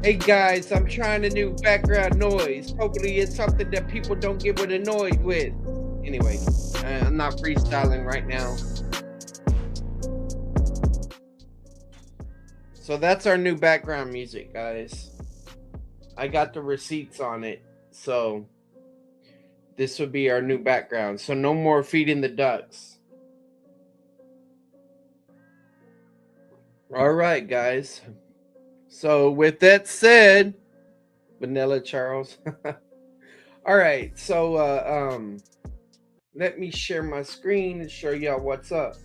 Hey guys, I'm trying a new background noise. Hopefully, it's something that people don't get annoyed with. Anyway, I'm not freestyling right now. So that's our new background music, guys. I got the receipts on it. So this would be our new background. So no more feeding the ducks. All right, guys. So with that said, Vanilla Charles. All right. So let me share my screen and show y'all what's up.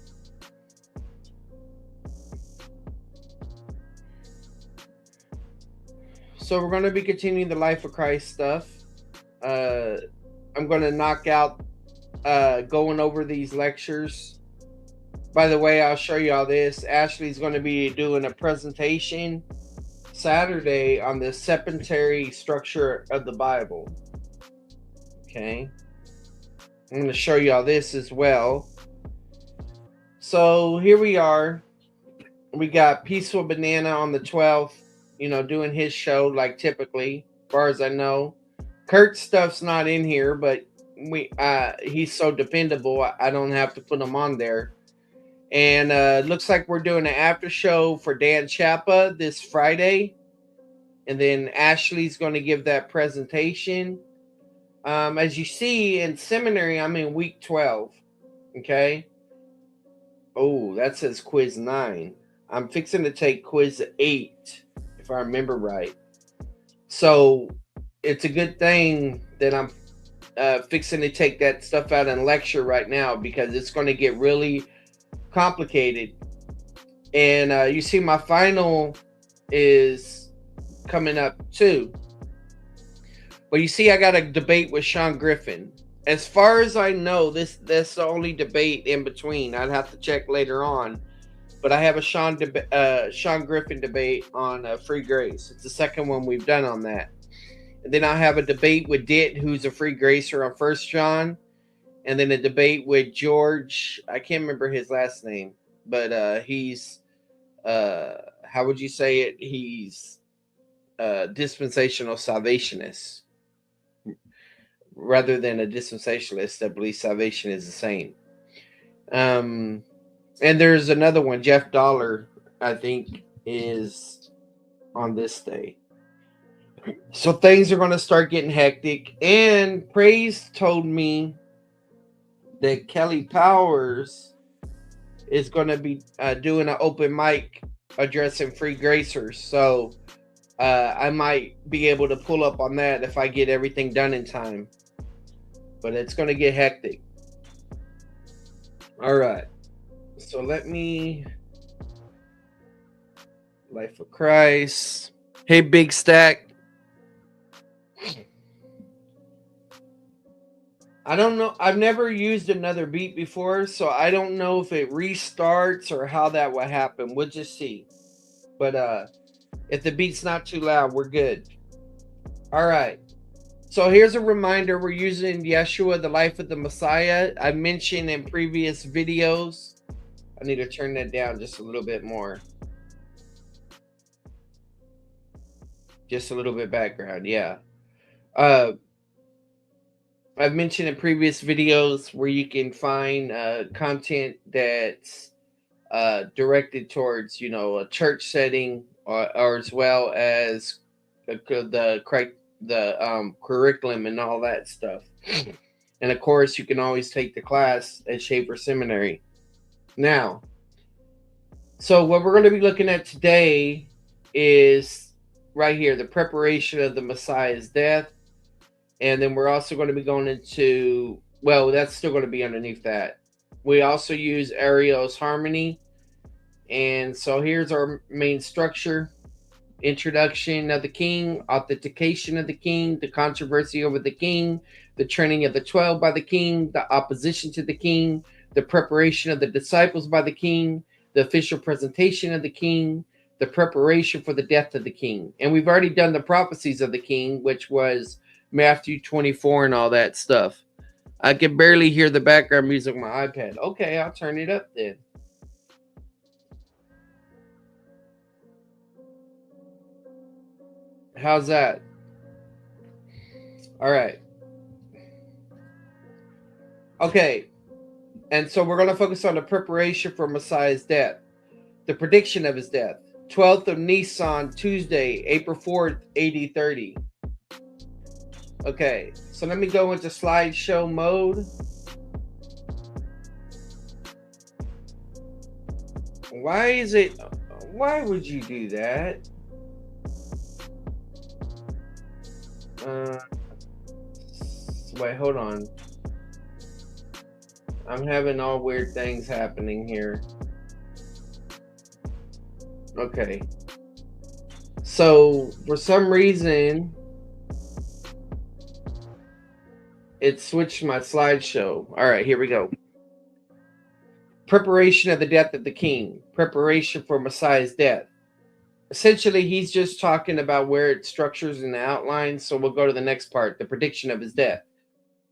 So we're going to be continuing the Life of Christ stuff. I'm going to knock out going over these lectures. By the way, I'll show you all this. Ashley's going to be doing a presentation Saturday on the septenary structure of the Bible. Okay. I'm going to show you all this as well. So here we are. We got Peaceful Banana on the 12th, doing his show like typically, as far as I know. Kurt's stuff's not in here, but he's so dependable, I don't have to put him on there. And looks like we're doing an after show for Dan Chapa this Friday. And then Ashley's going to give that presentation. As you see in seminary, I'm in week 12. Okay. Oh, that says quiz 9. I'm fixing to take quiz 8, if I remember right. So it's a good thing that I'm fixing to take that stuff out in lecture right now, because it's going to get really complicated. And you see my final is coming up too. But you see, I got a debate with Sean Griffin. As far as I know, that's the only debate in between. I'd have to check later on. But I have a Sean Griffin debate on free grace. It's the second one we've done on that. And then I have a debate with Dit, who's a free gracer on First John. And then a debate with George. I can't remember his last name, but he's how would you say it? He's dispensational salvationist rather than a dispensationalist that believes salvation is the same. And there's another one, Jeff Dollar, I think, is on this day. So things are going to start getting hectic. And Praise told me that Kelly Powers is going to be doing an open mic addressing free gracers. So I might be able to pull up on that if I get everything done in time. But it's going to get hectic. All right. So let me... Life of Christ. Hey, Big Stack. I don't know. I've never used another beat before, so I don't know if it restarts or how that will happen. We'll just see. But if the beat's not too loud, we're good. All right. So here's a reminder. We're using Yeshua, the Life of the Messiah. I mentioned in previous videos. I need to turn that down just a little bit more. Just a little bit background, yeah. I've mentioned in previous videos where you can find content that's directed towards, a church setting, or as well as the curriculum and all that stuff. And of course, you can always take the class at Schaefer Seminary. Now, so what we're going to be looking at today is right here, the preparation of the Messiah's death. And then we're also going to be going into, well, that's still going to be underneath that. We also use Ariel's harmony. And so here's our main structure. Introduction of the king, authentication of the king, the controversy over the king, the training of the 12 by the king, the opposition to the king, the preparation of the disciples by the king, the official presentation of the king, the preparation for the death of the king. And we've already done the prophecies of the king, which was Matthew 24 and all that stuff. I can barely hear the background music on my iPad. Okay, I'll turn it up then. How's that? All right. Okay. And so we're going to focus on the preparation for Messiah's death, the prediction of his death. 12th of Nisan, Tuesday, April 4th, AD 30. Okay, so let me go into slideshow mode. Why would you do that? Wait, hold on. I'm having all weird things happening here. Okay. So, for some reason, it switched my slideshow. All right, here we go. Preparation of the death of the king. Preparation for Messiah's death. Essentially, he's just talking about where it structures in the outline. So we'll go to the next part, the prediction of his death.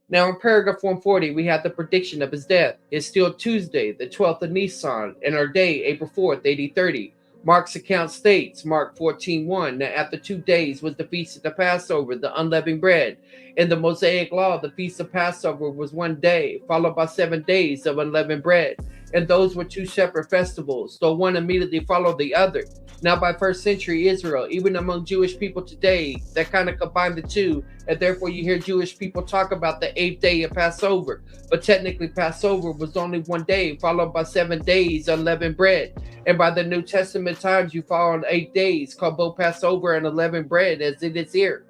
Now, in paragraph 140, we have the prediction of his death. It's still Tuesday, the 12th of Nisan, and our day, April 4th, AD 30. Mark's account states, Mark 14:1, that after 2 days was the feast of the Passover, the unleavened bread. In the Mosaic law, the feast of Passover was 1 day, followed by 7 days of unleavened bread. And those were 2 separate festivals, though one immediately followed the other. Now, by first century Israel, even among Jewish people today, that kind of combined the two, and therefore you hear Jewish people talk about the 8th day of Passover. But technically, Passover was only 1 day, followed by 7 days unleavened bread. And by the New Testament times, you fall on 8 days, called both Passover and unleavened bread, as it is here.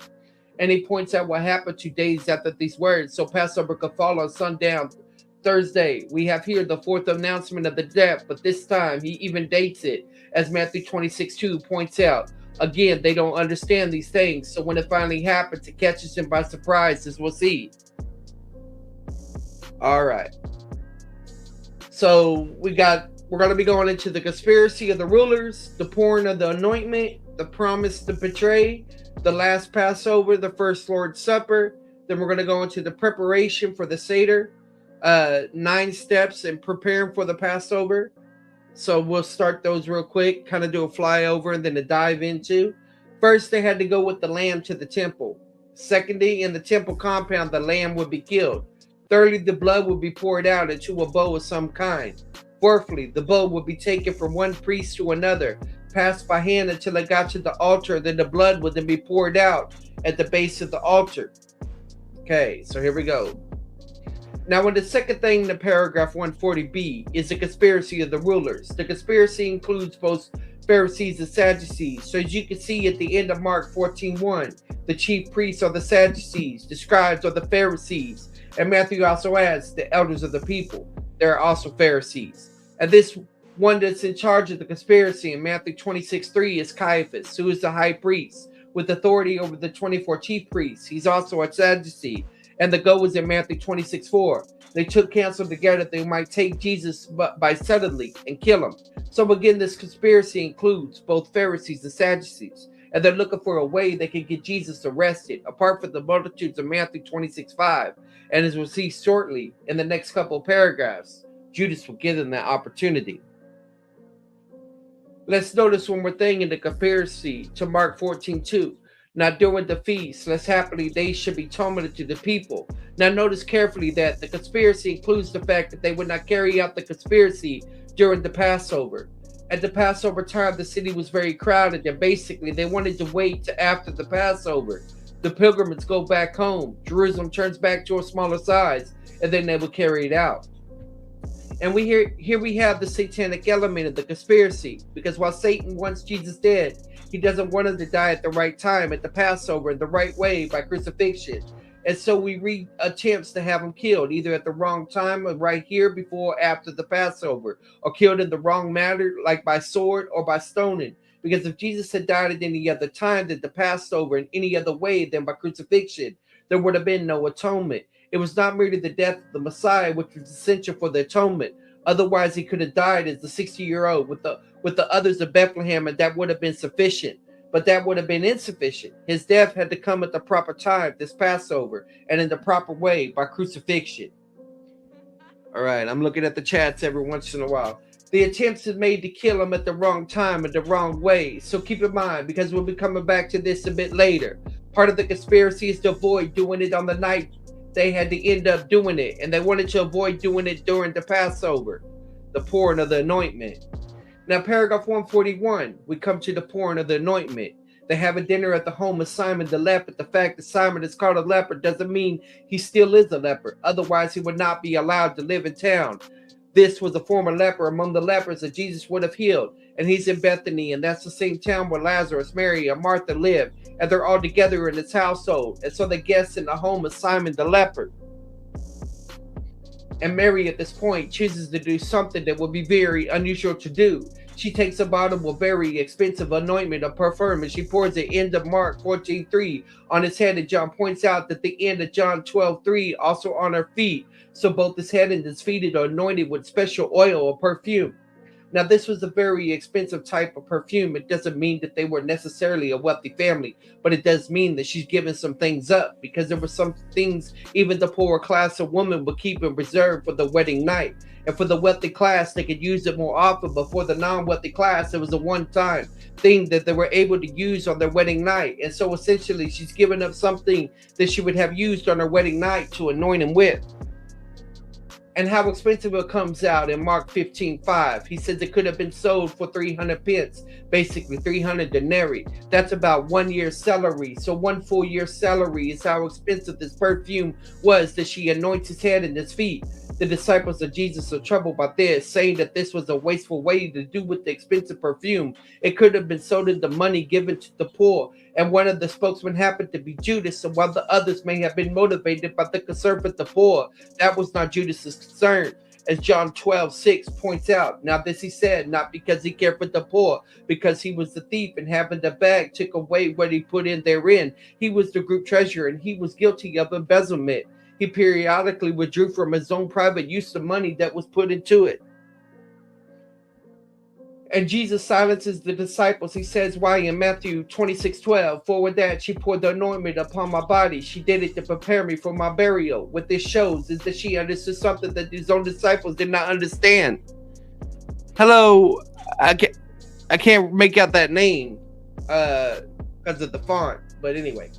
And he points out what happened 2 days after these words, so Passover could fall on sundown Thursday. We have here the 4th announcement of the death, but this time he even dates it, as Matthew 26:2 points out. Again, they don't understand these things, so when it finally happens, it catches them by surprise, as we'll see. All right. So we're going to be going into the conspiracy of the rulers, the pouring of the anointment, the promise to betray, the last Passover, the first Lord's Supper. Then we're going to go into the preparation for the Seder, 9 steps in preparing for the Passover. So we'll start those real quick, kind of do a flyover and then a dive into. First, they had to go with the lamb to the temple. Secondly, in the temple compound, the lamb would be killed. Thirdly, the blood would be poured out into a bowl of some kind. Fourthly, the bowl would be taken from one priest to another, passed by hand until it got to the altar. Then the blood would then be poured out at the base of the altar. Okay, so here we go. Now, in the second thing in paragraph 140b is the conspiracy of the rulers. The conspiracy includes both Pharisees and Sadducees. So as you can see at the end of Mark 14:1, the chief priests are the Sadducees, the scribes are the Pharisees, and Matthew also adds the elders of the people. There are also Pharisees. And this one that's in charge of the conspiracy in Matthew 26:3 is Caiaphas, who is the high priest with authority over the 24 chief priests. He's also a Sadducee. And the goal was in Matthew 26:4. They took counsel together that they might take Jesus by suddenly and kill him. So again, this conspiracy includes both Pharisees and Sadducees. And they're looking for a way they can get Jesus arrested, apart from the multitudes of Matthew 26:5. And as we'll see shortly in the next couple of paragraphs, Judas will give them that opportunity. Let's notice one more thing in the conspiracy to Mark 14:2. Now during the feast, lest happily they should be tormented to the people. Now notice carefully that the conspiracy includes the fact that they would not carry out the conspiracy during the Passover. At the Passover time, the city was very crowded, and basically they wanted to wait to after the Passover. The pilgrims go back home, Jerusalem turns back to a smaller size, and then they will carry it out. And here we have the satanic element of the conspiracy, because while Satan wants Jesus dead, he doesn't want him to die at the right time, at the Passover, in the right way, by crucifixion. And so we read attempts to have him killed, either at the wrong time or right here before or after the Passover, or killed in the wrong manner, like by sword or by stoning. Because if Jesus had died at any other time than the Passover in any other way than by crucifixion, there would have been no atonement. It was not merely the death of the Messiah which was essential for the atonement. Otherwise, he could have died as the 60-year-old with the others of Bethlehem, and that would have been sufficient. But that would have been insufficient. His death had to come at the proper time, this Passover, and in the proper way, by crucifixion. All right, I'm looking at the chats every once in a while. The attempts is made to kill him at the wrong time and the wrong way. So keep in mind, because we'll be coming back to this a bit later. Part of the conspiracy is to avoid doing it on the night they had to end up doing it, and they wanted to avoid doing it during the Passover, the pouring of the anointment. Now, paragraph 141, we come to the pouring of the anointment. They have a dinner at the home of Simon the leper. The fact that Simon is called a leper doesn't mean he still is a leper. Otherwise, he would not be allowed to live in town. This was a former leper among the lepers that Jesus would have healed. And he's in Bethany, and that's the same town where Lazarus, Mary, and Martha live. And they're all together in his household. And so the guests in the home of Simon the leper. And Mary at this point chooses to do something that would be very unusual to do. She takes a bottle of very expensive anointment of perfume and she pours it into Mark 14:3 on his head. And John points out that the end of John 12:3 also on her feet. So both his head and his feet are anointed with special oil or perfume. Now, this was a very expensive type of perfume. It doesn't mean that they were necessarily a wealthy family, but it does mean that she's given some things up, because there were some things even the poorer class of women would keep in reserve for the wedding night. And for the wealthy class, they could use it more often, but for the non-wealthy class, it was a one-time thing that they were able to use on their wedding night. And so essentially, she's given up something that she would have used on her wedding night to anoint him with. And how expensive it comes out in Mark 15:5. He says it could have been sold for 300 pence, basically 300 denarii. That's about 1 year's salary. So 1 full year's salary is how expensive this perfume was that she anoints his head and his feet. The disciples of Jesus are troubled by this, saying that this was a wasteful way to do with the expensive perfume. It could have been sold into money given to the poor. And one of the spokesmen happened to be Judas. So while the others may have been motivated by the concern for the poor, that was not Judas's concern. As John 12:6 points out, now this he said, not because he cared for the poor, because he was the thief and having the bag took away what he put in therein. He was the group treasurer and he was guilty of embezzlement. He periodically withdrew from his own private use of money that was put into it. And Jesus silences the disciples. He says, why in Matthew 26:12, for with that she poured the anointment upon my body. She did it to prepare me for my burial. What this shows is that she understood something that his own disciples did not understand. Hello, I can't make out that name because of the font. But anyway,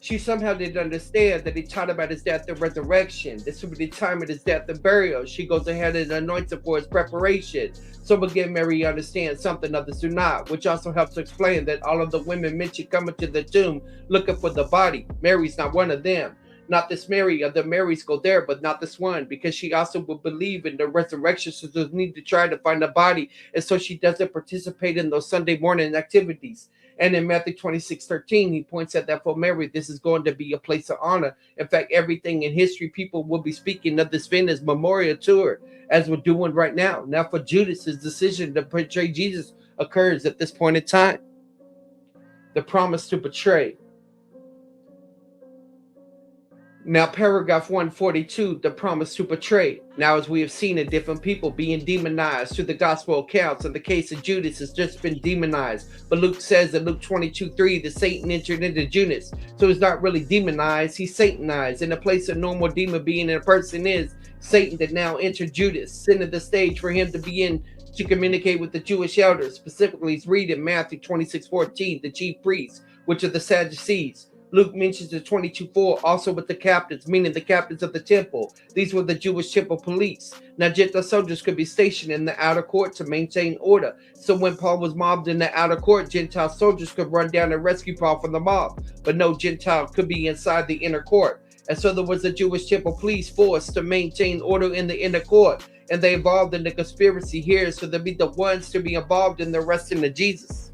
she somehow didn't understand that he taught about his death and resurrection. This would be the time of his death and burial. She goes ahead and anoints him for his preparation. So again, Mary understands something others do not, which also helps to explain that all of the women mentioned coming to the tomb looking for the body. Mary's not one of them. Not this Mary, other Marys go there, but not this one, because she also will believe in the resurrection, so does need to try to find a body, and so she doesn't participate in those Sunday morning activities. And in Matthew 26:13, he points out that for Mary, this is going to be a place of honor. In fact, everything in history, people will be speaking of this event as memorial to her, as we're doing right now. Now, for Judas, his decision to betray Jesus occurs at this point in time. The promise to betray. Now, paragraph 142, the promise to betray. Now, as we have seen in different people being demonized through the gospel accounts, in the case of Judas has just been demonized. But Luke says in Luke 22:3 that Satan entered into Judas. So he's not really demonized, he's satanized. In the place of normal demon being in a person is, Satan did now enter Judas, setting the stage for him to begin to communicate with the Jewish elders. Specifically, he's reading Matthew 26:14, the chief priests, which are the Sadducees. Luke mentions the 22:4 also with the captains, meaning the captains of the temple. These were the Jewish temple police. Now, Gentile soldiers could be stationed in the outer court to maintain order. So when Paul was mobbed in the outer court, Gentile soldiers could run down and rescue Paul from the mob. But no Gentile could be inside the inner court. And so there was a Jewish temple police force to maintain order in the inner court. And they involved in the conspiracy here, so they'd be the ones to be involved in the arresting of Jesus.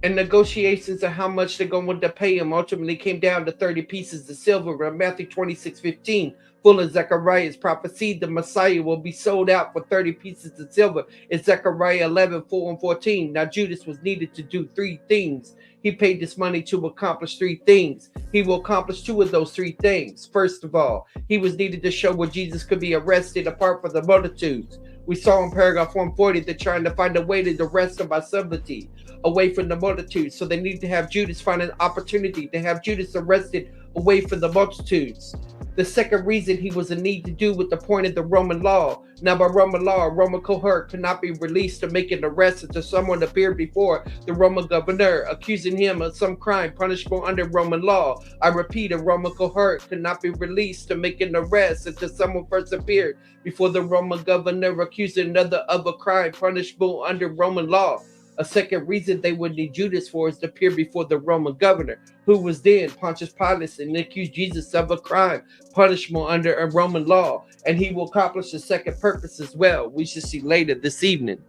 And negotiations of how much they're going to pay him ultimately came down to 30 pieces of silver. In Matthew 26:15, full of Zechariah's prophecy, the Messiah will be sold out for 30 pieces of silver. It's Zechariah 11:4 and 14. Now, Judas was needed to do 3 things. He paid this money to accomplish 3 things. He will accomplish 2 of those 3 things. First of all, he was needed to show where Jesus could be arrested apart from the multitudes. We saw in paragraph 140 they're trying to find a way to arrest him by subtlety, away from the multitudes. So they need to have Judas find an opportunity to have Judas arrested away from the multitudes. The second reason he was in need to do with the point of the Roman law. Now, by Roman law, a Roman cohort could not be released to make an arrest until someone appeared before the Roman governor, accusing him of some crime punishable under Roman law. I repeat, a Roman cohort could not be released to make an arrest until someone first appeared before the Roman governor, accusing another of a crime punishable under Roman law. A second reason they would need Judas for is to appear before the Roman governor, who was then Pontius Pilate, and accuse Jesus of a crime punishable under a Roman law. And he will accomplish the second purpose as well. We should see later this evening.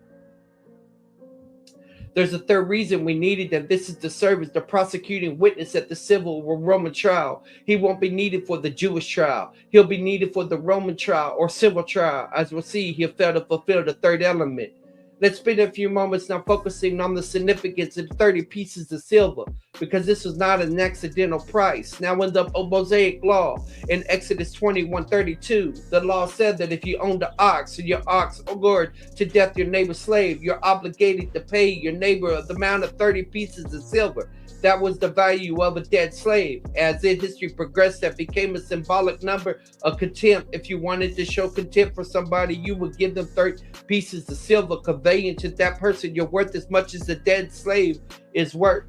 There's a third reason we needed, and this is to serve as the prosecuting witness at the civil or Roman trial. He won't be needed for the Jewish trial. He'll be needed for the Roman trial or civil trial. As we'll see, he'll fail to fulfill the third element. Let's spend a few moments now focusing on the significance of 30 pieces of silver, because this was not an accidental price. Now, in the Mosaic law, in Exodus 21:32, the law said that if you owned an ox, and your ox gored to death your neighbor's slave, you're obligated to pay your neighbor the amount of 30 pieces of silver. That was the value of a dead slave. As history progressed, that became a symbolic number of contempt. If you wanted to show contempt for somebody, you would give them 30 pieces of silver, conveying to that person you're worth as much as the dead slave is worth.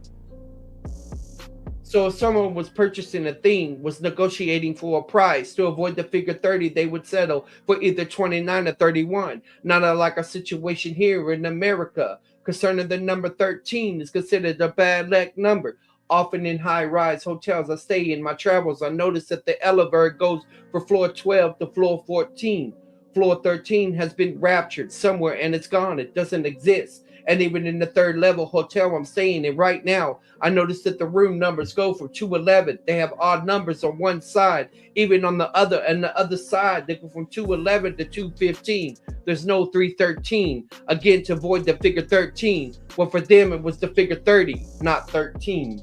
So if someone was purchasing a thing, was negotiating for a price, to avoid the figure 30, they would settle for either 29 or 31. Not unlike our situation here in America. Concerning the number 13 is considered a bad luck number. Often in high-rise hotels I stay in my travels, I notice that the elevator goes from floor 12 to floor 14. Floor 13 has been raptured somewhere and it's gone. It doesn't exist. And even in the third level hotel I'm staying in right now, I noticed that the room numbers go from 211. They have odd numbers on one side. Even on the other side, they go from 211 to 215. There's no 313. Again, to avoid the figure 13. Well, for them, it was the figure 30, not 13.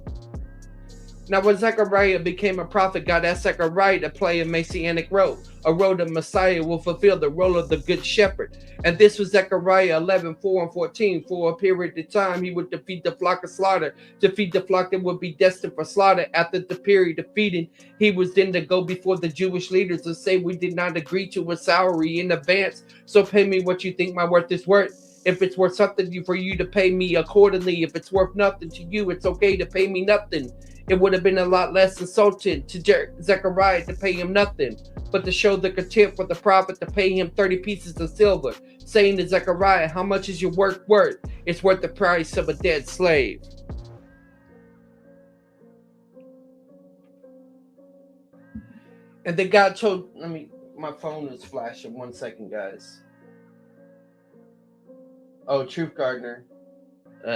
Now, when Zechariah became a prophet, God asked Zechariah to play a messianic role, a role that Messiah will fulfill, the role of the good shepherd. And this was Zechariah 11:4 and 14. For a period of time, he would defeat the flock of slaughter, defeat the flock that would be destined for slaughter. After the period of feeding, he was then to go before the Jewish leaders and say, we did not agree to a salary in advance, so pay me what you think my worth is worth. If it's worth something for you to pay me accordingly. If it's worth nothing to you, it's okay to pay me nothing. It would have been a lot less insulting to Zechariah to pay him nothing, but to show the contempt for the prophet to pay him 30 pieces of silver, saying to Zechariah, how much is your work worth? It's worth the price of a dead slave. And then God told, my phone is flashing. 1 second, guys. Oh, Truth Gardener.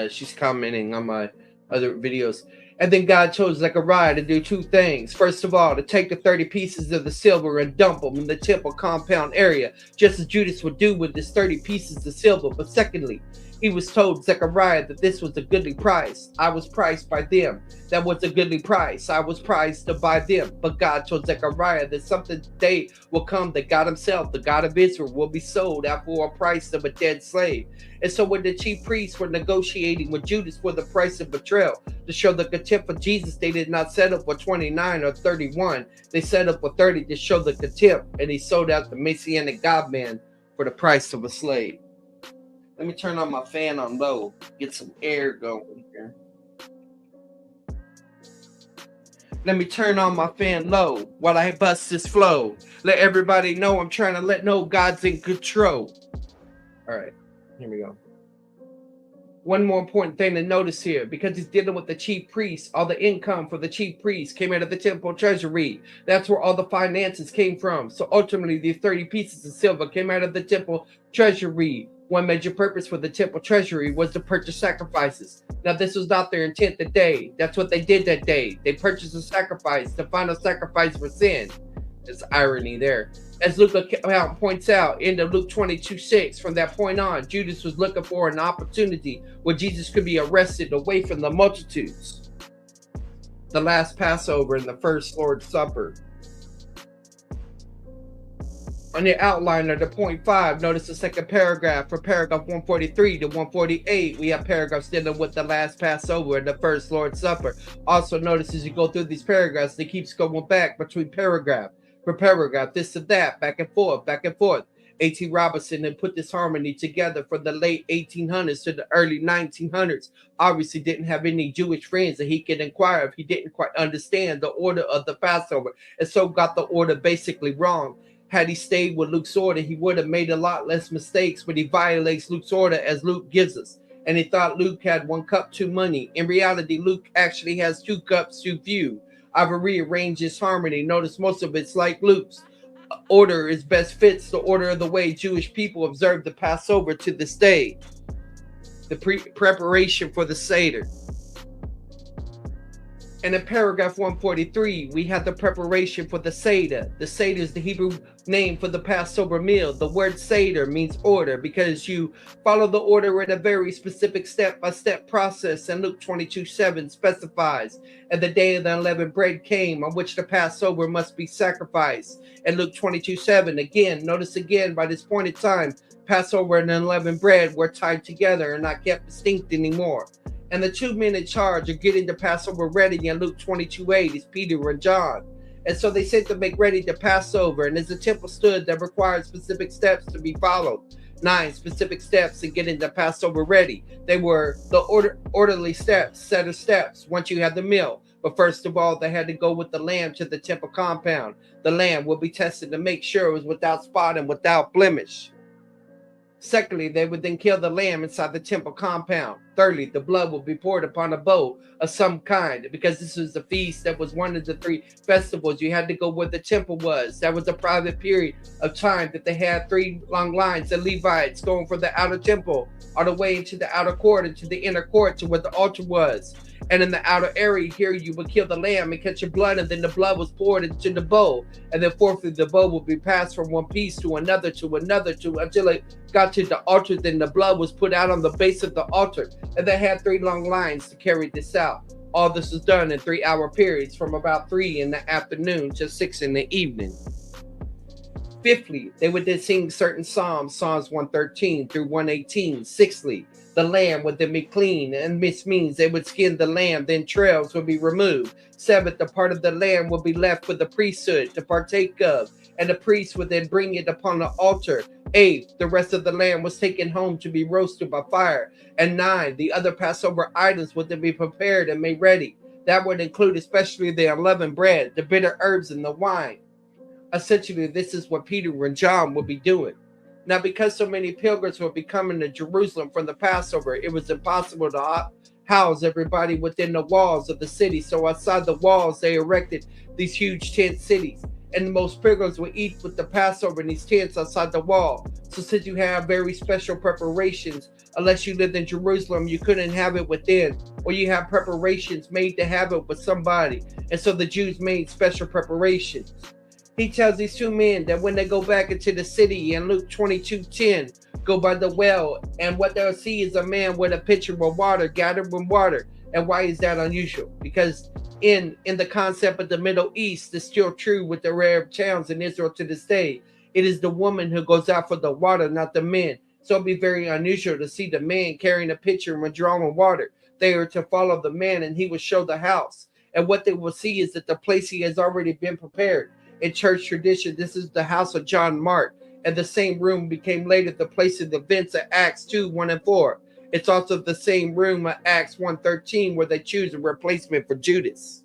She's commenting on my other videos. And then God chose Zechariah to do two things. First of all, to take the 30 pieces of the silver and dump them in the temple compound area, just as Judas would do with his 30 pieces of silver. But secondly, he was told, Zechariah, that this was a goodly price. I was priced by them. That was a goodly price. I was priced by them. But God told Zechariah that something day will come that God himself, the God of Israel, will be sold out for a price of a dead slave. And so when the chief priests were negotiating with Judas for the price of betrayal, to show the contempt for Jesus, they did not settle for 29 or 31. They settled for 30 to show the contempt. And he sold out the Messianic God-man for the price of a slave. Let me turn on my fan on low, get some air going here. Let me turn on my fan low while I bust this flow. Let everybody know I'm trying to let know God's in control. All right, here we go. One more important thing to notice here, because he's dealing with the chief priests, all the income for the chief priests came out of the temple treasury. That's where all the finances came from. So ultimately, these 30 pieces of silver came out of the temple treasury. One major purpose for the temple treasury was to purchase sacrifices. Now, this was not their intent that day. That's what they did that day. They purchased a sacrifice, the final sacrifice for sin. There's irony there. As Luke points out in the Luke 22:6, from that point on, Judas was looking for an opportunity where Jesus could be arrested away from the multitudes. The last Passover and the first Lord's Supper. On the outline of the point 5, notice the second paragraph. From paragraph 143 to 148, we have paragraphs dealing with the last Passover and the first Lord's Supper. Also notice as you go through these paragraphs, they keep going back between paragraph. Prepare got this and that, back and forth, back and forth. A.T. Robinson then put this harmony together from the late 1800s to the early 1900s. Obviously didn't have any Jewish friends that he could inquire if he didn't quite understand the order of the Passover, and so got the order basically wrong. Had he stayed with Luke's order, he would have made a lot less mistakes, but he violates Luke's order as Luke gives us. And he thought Luke had 1 cup too many. In reality, Luke actually has 2 cups too few. I've rearranged his harmony. Notice most of it's like Luke's. Order is best fits the order of the way Jewish people observe the Passover to this day. The preparation for the Seder. And in paragraph 143, we have the preparation for the Seder. The Seder is the Hebrew name for the Passover meal. The word Seder means order because you follow the order in a very specific step-by-step process. And Luke 22:7 specifies, and the day of the unleavened bread came on which the Passover must be sacrificed. And Luke 22:7, again, notice again, by this point in time, Passover and unleavened bread were tied together and not kept distinct anymore. And the 2 men in charge of getting the Passover ready in Luke 22:8 is Peter and John. And so they said to make ready the Passover. And as the temple stood, that required specific steps to be followed. 9 specific steps in getting the Passover ready. They were the orderly steps, set of steps once you had the meal. But first of all, they had to go with the lamb to the temple compound. The lamb will be tested to make sure it was without spot and without blemish. Secondly, they would then kill the lamb inside the temple compound. Thirdly, the blood will be poured upon a bowl of some kind, because this was the feast that was one of the 3 festivals. You had to go where the temple was. That was a private period of time that they had 3 long lines of Levites going from the outer temple all the way into the outer court, into the inner court to where the altar was. And in the outer area here, you would kill the lamb and catch your blood, and then the blood was poured into the bowl. And then fourthly, the bowl would be passed from one piece to another, until it got to the altar. Then the blood was put out on the base of the altar. And they had 3 long lines to carry this out. All this was done in 3-hour periods from about 3 in the afternoon to 6 in the evening. Fifthly, they would then sing certain psalms, Psalms 113 through 118. Sixthly, the lamb would then be clean, and this means they would skin the lamb, then trails would be removed. Seventh, the part of the lamb would be left for the priesthood to partake of, and the priest would then bring it upon the altar. Eighth, the rest of the lamb was taken home to be roasted by fire. And 9, the other Passover items would then be prepared and made ready. That would include especially the unleavened bread, the bitter herbs, and the wine. Essentially, this is what Peter and John would be doing. Now, because so many pilgrims would be coming to Jerusalem from the Passover, it was impossible to house everybody within the walls of the city. So outside the walls, they erected these huge tent cities. And most pilgrims would eat with the Passover in these tents outside the wall. So since you have very special preparations, unless you lived in Jerusalem, you couldn't have it within, or you have preparations made to have it with somebody. And so the Jews made special preparations. He tells these 2 men that when they go back into the city in Luke 22:10, go by the well, and what they'll see is a man with a pitcher of water, gathered with water. And why is that unusual? Because in the concept of the Middle East, it's still true with the Arab towns in Israel to this day. It is the woman who goes out for the water, not the men. So it'd be very unusual to see the man carrying a pitcher and withdrawing water. They are to follow the man, and he will show the house. And what they will see is that the place he has already been prepared. In church tradition, this is the house of John Mark, and the same room became later the place of the events of Acts 2:1 and 4. It's also the same room of Acts 1:13 where they choose a replacement for Judas.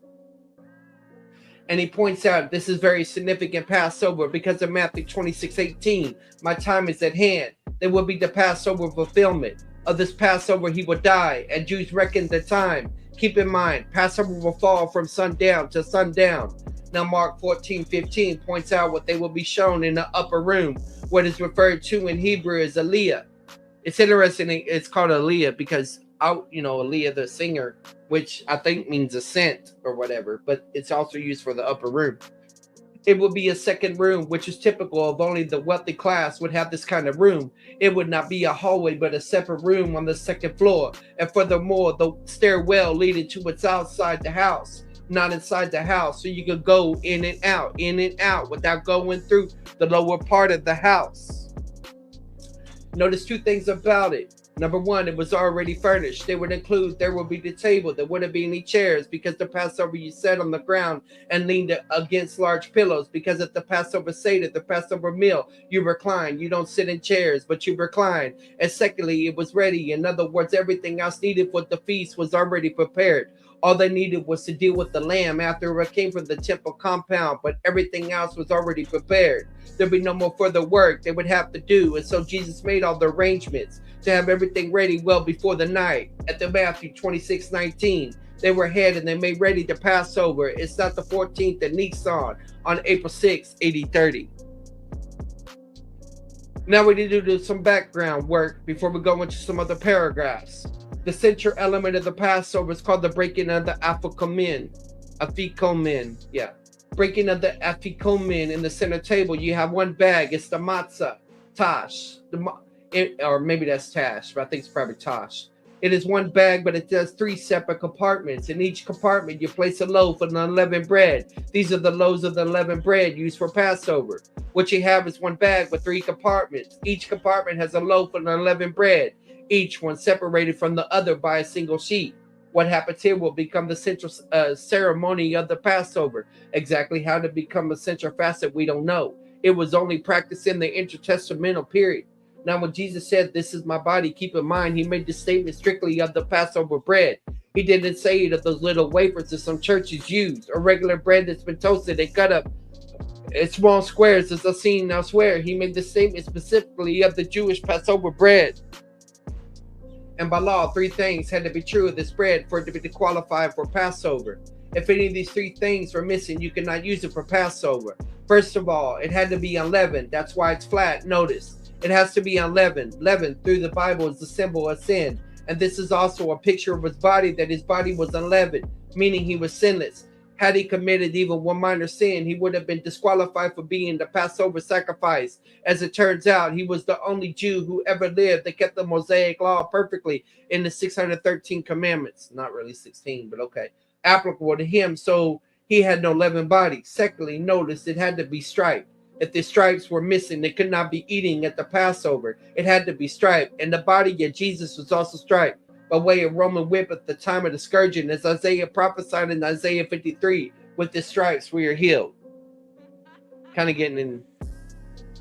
And he points out this is very significant Passover because of Matthew 26:18. My time is at hand. There will be the Passover fulfillment. Of this Passover he will die, and Jews reckon the time. Keep in mind, Passover will fall from sundown to sundown. Now Mark 14:15 points out what they will be shown in the upper room, what is referred to in Hebrew as Aliyah. It's interesting, it's called Aliyah because Aliyah the singer, which I think means ascent or whatever, but it's also used for the upper room. It would be a second room, which is typical of only the wealthy class would have this kind of room. It would not be a hallway, but a separate room on the second floor. And furthermore, the stairwell leading to what's outside the house, not inside the house. So you could go in and out without going through the lower part of the house. Notice 2 things about it. Number one, it was already furnished. They would include, there would be the table. There wouldn't be any chairs because the Passover you sat on the ground and leaned against large pillows, because at the Passover Seder, the Passover meal, you recline. You don't sit in chairs, but you recline. And secondly, it was ready. In other words, everything else needed for the feast was already prepared. All they needed was to deal with the lamb after it came from the temple compound, but everything else was already prepared. There'd be no more further work they would have to do. And so Jesus made all the arrangements to have everything ready well before the night. At the Matthew 26:19, they were ahead and they made ready the Passover. It's not the 14th at Nisan on April 6, 8030. Now we need to do some background work before we go into some other paragraphs. The central element of the Passover is called the breaking of the Afikomen. Breaking of the Afikomen. In the center table, you have one bag. It's the matzah, tash. Or maybe that's tash, but I think it's probably tash. It is one bag, but it does three separate compartments. In each compartment, you place a loaf of unleavened bread. These are the loaves of the unleavened bread used for Passover. What you have is one bag with three compartments. Each compartment has a loaf of unleavened bread, each one separated from the other by a single sheet. What happens here will become the central ceremony of the Passover. Exactly how to become a central facet, we don't know. It was only practiced in the intertestamental period. Now, when Jesus said, "This is my body," keep in mind, he made the statement strictly of the Passover bread. He didn't say it of those little wafers that some churches use, or regular bread that's been toasted and cut up in small squares, as I've seen elsewhere. He made the statement specifically of the Jewish Passover bread. And by law, three things had to be true of this bread for it to be qualified for Passover. If any of these three things were missing, you cannot use it for Passover. First of all, it had to be unleavened. That's why it's flat. Notice. It has to be unleavened. Leavened through the Bible is the symbol of sin. And this is also a picture of his body, that his body was unleavened, meaning he was sinless. Had he committed even one minor sin, he would have been disqualified for being the Passover sacrifice. As it turns out, he was the only Jew who ever lived that kept the Mosaic law perfectly in the 613 commandments. Not really 16, but okay. Applicable to him, so he had no leavened body. Secondly, notice it had to be striped. If the stripes were missing, they could not be eating at the Passover. It had to be striped. And the body of Jesus was also striped by way of Roman whip at the time of the scourging, as Isaiah prophesied in Isaiah 53, with the stripes we are healed. Kind of getting in.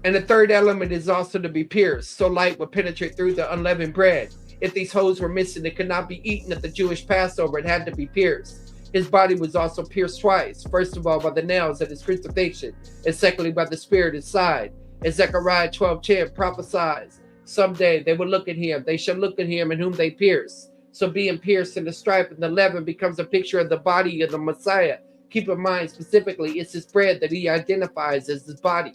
And the third element is also to be pierced, so light would penetrate through the unleavened bread. If these holes were missing, it could not be eaten at the Jewish Passover. It had to be pierced. His body was also pierced twice. First of all, by the nails at his crucifixion, and secondly, by the spear at his side. As Zechariah 12:10 prophesies, someday they will look at him. They shall look at him in whom they pierced. So being pierced in the stripe and the leaven becomes a picture of the body of the Messiah. Keep in mind, specifically, it's his bread that he identifies as his body.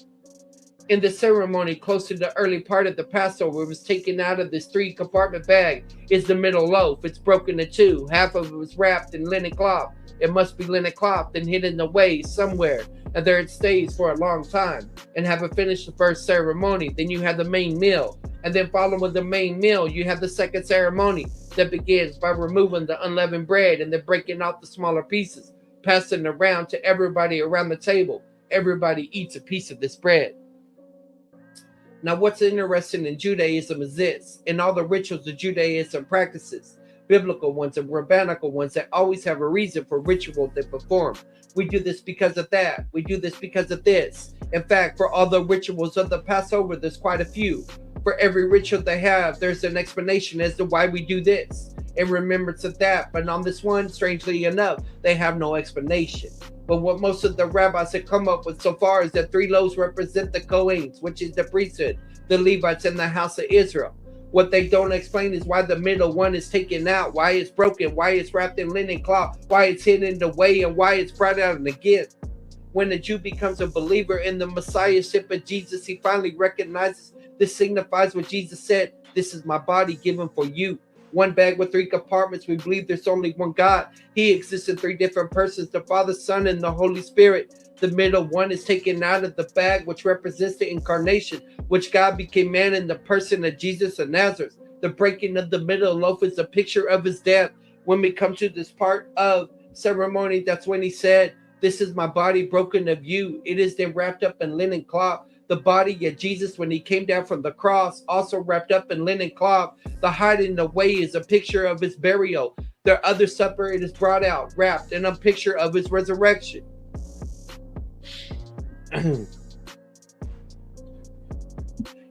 In the ceremony, close to the early part of the Passover, it was taken out of this three-compartment bag is the middle loaf. It's broken in two. Half of it was wrapped in linen cloth. It must be linen cloth and hidden away somewhere, and there it stays for a long time. And having finished the first ceremony, then you have the main meal. And then following the main meal, you have the second ceremony that begins by removing the unleavened bread and then breaking off the smaller pieces, passing it around to everybody around the table. Everybody eats a piece of this bread. Now, what's interesting in Judaism is this: in all the rituals of Judaism practices, biblical ones and rabbinical ones, that always have a reason for ritual they perform. We do this because of that. We do this because of this. In fact, for all the rituals of the Passover, there's quite a few. For every ritual they have, there's an explanation as to why we do this, in remembrance of that. But on this one, strangely enough, they have no explanation. But what most of the rabbis have come up with so far is that three loaves represent the Kohanes, which is the priesthood, the Levites, and the house of Israel. What they don't explain is why the middle one is taken out, why it's broken, why it's wrapped in linen cloth, why it's hidden away, and why it's brought out again. When a Jew becomes a believer in the Messiahship of Jesus, he finally recognizes this signifies what Jesus said: "This is my body given for you." One bag with three compartments. We believe there's only one God. He exists in three different persons: the Father, Son, and the Holy Spirit. The middle one is taken out of the bag, which represents the incarnation, which God became man in the person of Jesus of Nazareth. The breaking of the middle loaf is a picture of his death. When we come to this part of ceremony, that's when he said, "This is my body broken of you." It is then wrapped up in linen cloth. the body of Jesus when he came down from the cross, also wrapped up in linen cloth. The hiding away is a picture of his burial. The other supper, it is brought out, wrapped in a picture of his resurrection.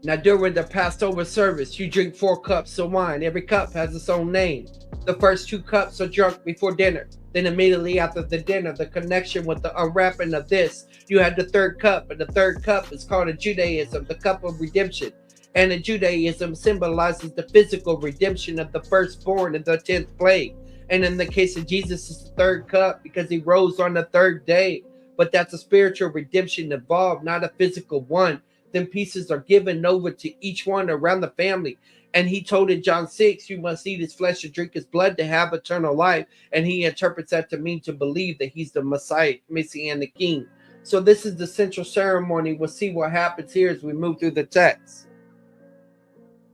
Now, during the Passover service, you drink 4 cups of wine. Every cup has its own name. The first 2 cups are drunk before dinner. Then immediately after the dinner, the connection with the unwrapping of this, you have the 3rd cup. And the 3rd cup is called in Judaism the cup of redemption. And in Judaism symbolizes the physical redemption of the firstborn in the 10th plague. And in the case of Jesus, it's the 3rd cup because he rose on the 3rd day. But that's a spiritual redemption involved, not a physical one. Then pieces are given over to each one around the family. And he told in John 6, you must eat his flesh and drink his blood to have eternal life. And he interprets that to mean to believe that he's the Messiah, Messianic King. So this is the central ceremony. We'll see what happens here as we move through the text.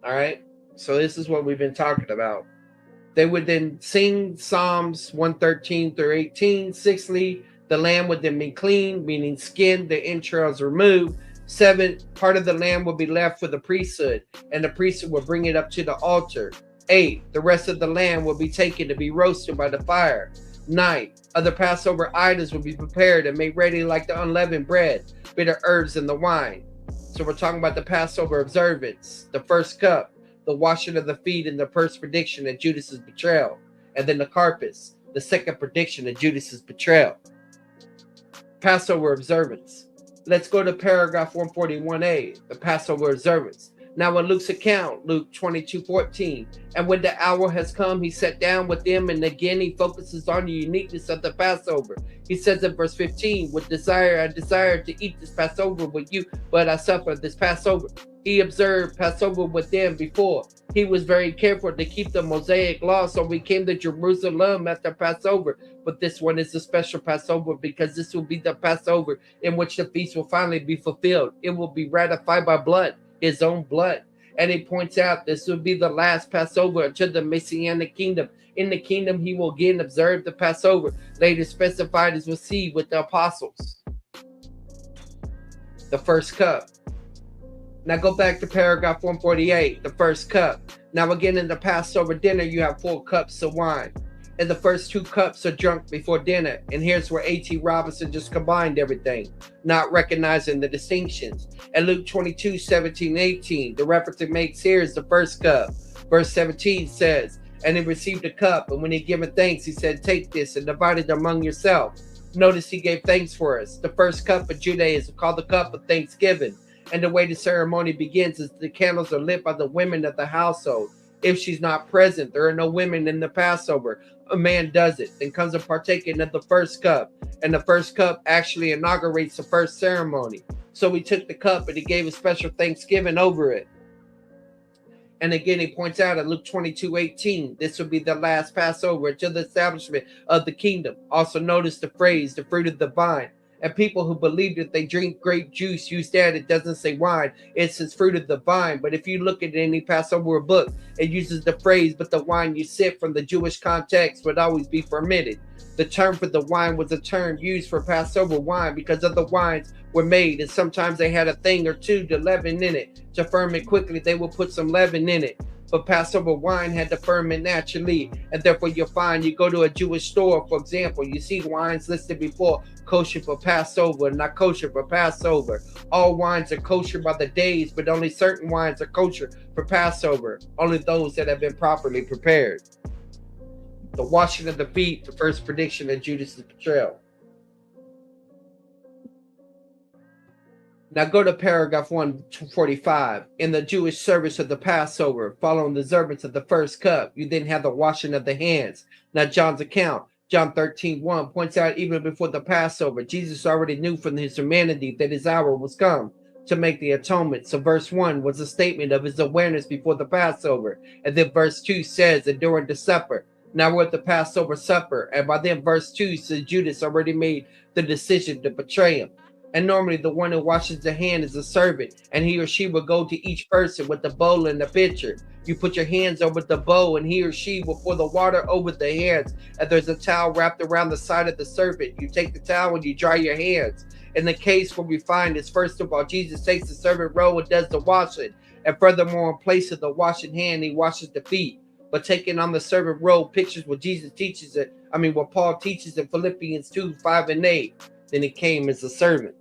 All right. So this is what we've been talking about. They would then sing Psalms 113 through 18. Sixthly, the lamb would then be clean, meaning skinned, the entrails removed. 7, part of the lamb will be left for the priesthood, and the priesthood will bring it up to the altar. 8, the rest of the lamb will be taken to be roasted by the fire. 9, other Passover items will be prepared and made ready like the unleavened bread, bitter herbs, and the wine. So we're talking about the Passover observance, the first cup, the washing of the feet, and the first prediction of Judas's betrayal, and then the carpus, the second prediction of Judas's betrayal. Passover observance. Let's go to paragraph 141a, the Passover observance. Now in Luke's account, Luke 22:14, and when the hour has come, he sat down with them, and again he focuses on the uniqueness of the Passover. He says in verse 15, with desire, I desire to eat this Passover with you, but I suffer this Passover. He observed Passover with them before. He was very careful to keep the Mosaic law, so we came to Jerusalem after Passover. But this one is a special Passover because this will be the Passover in which the feast will finally be fulfilled. It will be ratified by blood, his own blood. And he points out this will be the last Passover until the Messianic kingdom. In the kingdom, he will again observe the Passover, later specified as we'll see with the apostles. The first cup. Now go back to paragraph 148, the first cup. Now again in the Passover dinner, you have 4 cups of wine. And the first 2 cups are drunk before dinner. And here's where A.T. Robinson just combined everything, not recognizing the distinctions. And Luke 22:17-18, the reference it makes here is the first cup. Verse 17 says, and he received a cup, and when he given thanks, he said, take this and divide it among yourself. Notice he gave thanks for us. The first cup of Judaism called the cup of thanksgiving. And the way the ceremony begins is the candles are lit by the women of the household. If she's not present, there are no women in the Passover. A man does it, then comes a partaking of the first cup. And the first cup actually inaugurates the first ceremony. So he took the cup and he gave a special thanksgiving over it. And again, he points out in Luke 22:18, this will be the last Passover until the establishment of the kingdom. Also notice the phrase, the fruit of the vine. And people who believe that they drink grape juice use that. It doesn't say wine. It says fruit of the vine. But if you look at any Passover book, it uses the phrase, but the wine you sip from the Jewish context would always be fermented. The term for the wine was a term used for Passover wine because other wines were made. And sometimes they had a thing or two to leaven in it. To ferment quickly, they would put some leaven in it. But Passover wine had to ferment naturally, and therefore you'll find you go to a Jewish store, for example, you see wines listed before kosher for Passover, not kosher for Passover. All wines are kosher by the days, but only certain wines are kosher for Passover, only those that have been properly prepared. The washing of the feet, the first prediction of Judas's betrayal. Now go to paragraph 145. In the Jewish service of the Passover, following the observance of the first cup, you then have the washing of the hands. Now John's account, John 13:1, points out even before the Passover, Jesus already knew from his humanity that his hour was come to make the atonement. So verse 1 was a statement of his awareness before the Passover. And then verse 2 says that during the supper, now we're at the Passover supper. And by then verse 2 says Judas already made the decision to betray him. And normally the one who washes the hand is a servant, and he or she will go to each person with the bowl and the pitcher. You put your hands over the bowl, and he or she will pour the water over the hands. And there's a towel wrapped around the side of the servant. You take the towel and you dry your hands. In the case, what we find is, first of all, Jesus takes the servant robe and does the washing. And furthermore, in place of the washing hand, he washes the feet. But taking on the servant robe pictures what Jesus teaches it. What Paul teaches in Philippians 2:5-8. Then he came as a servant.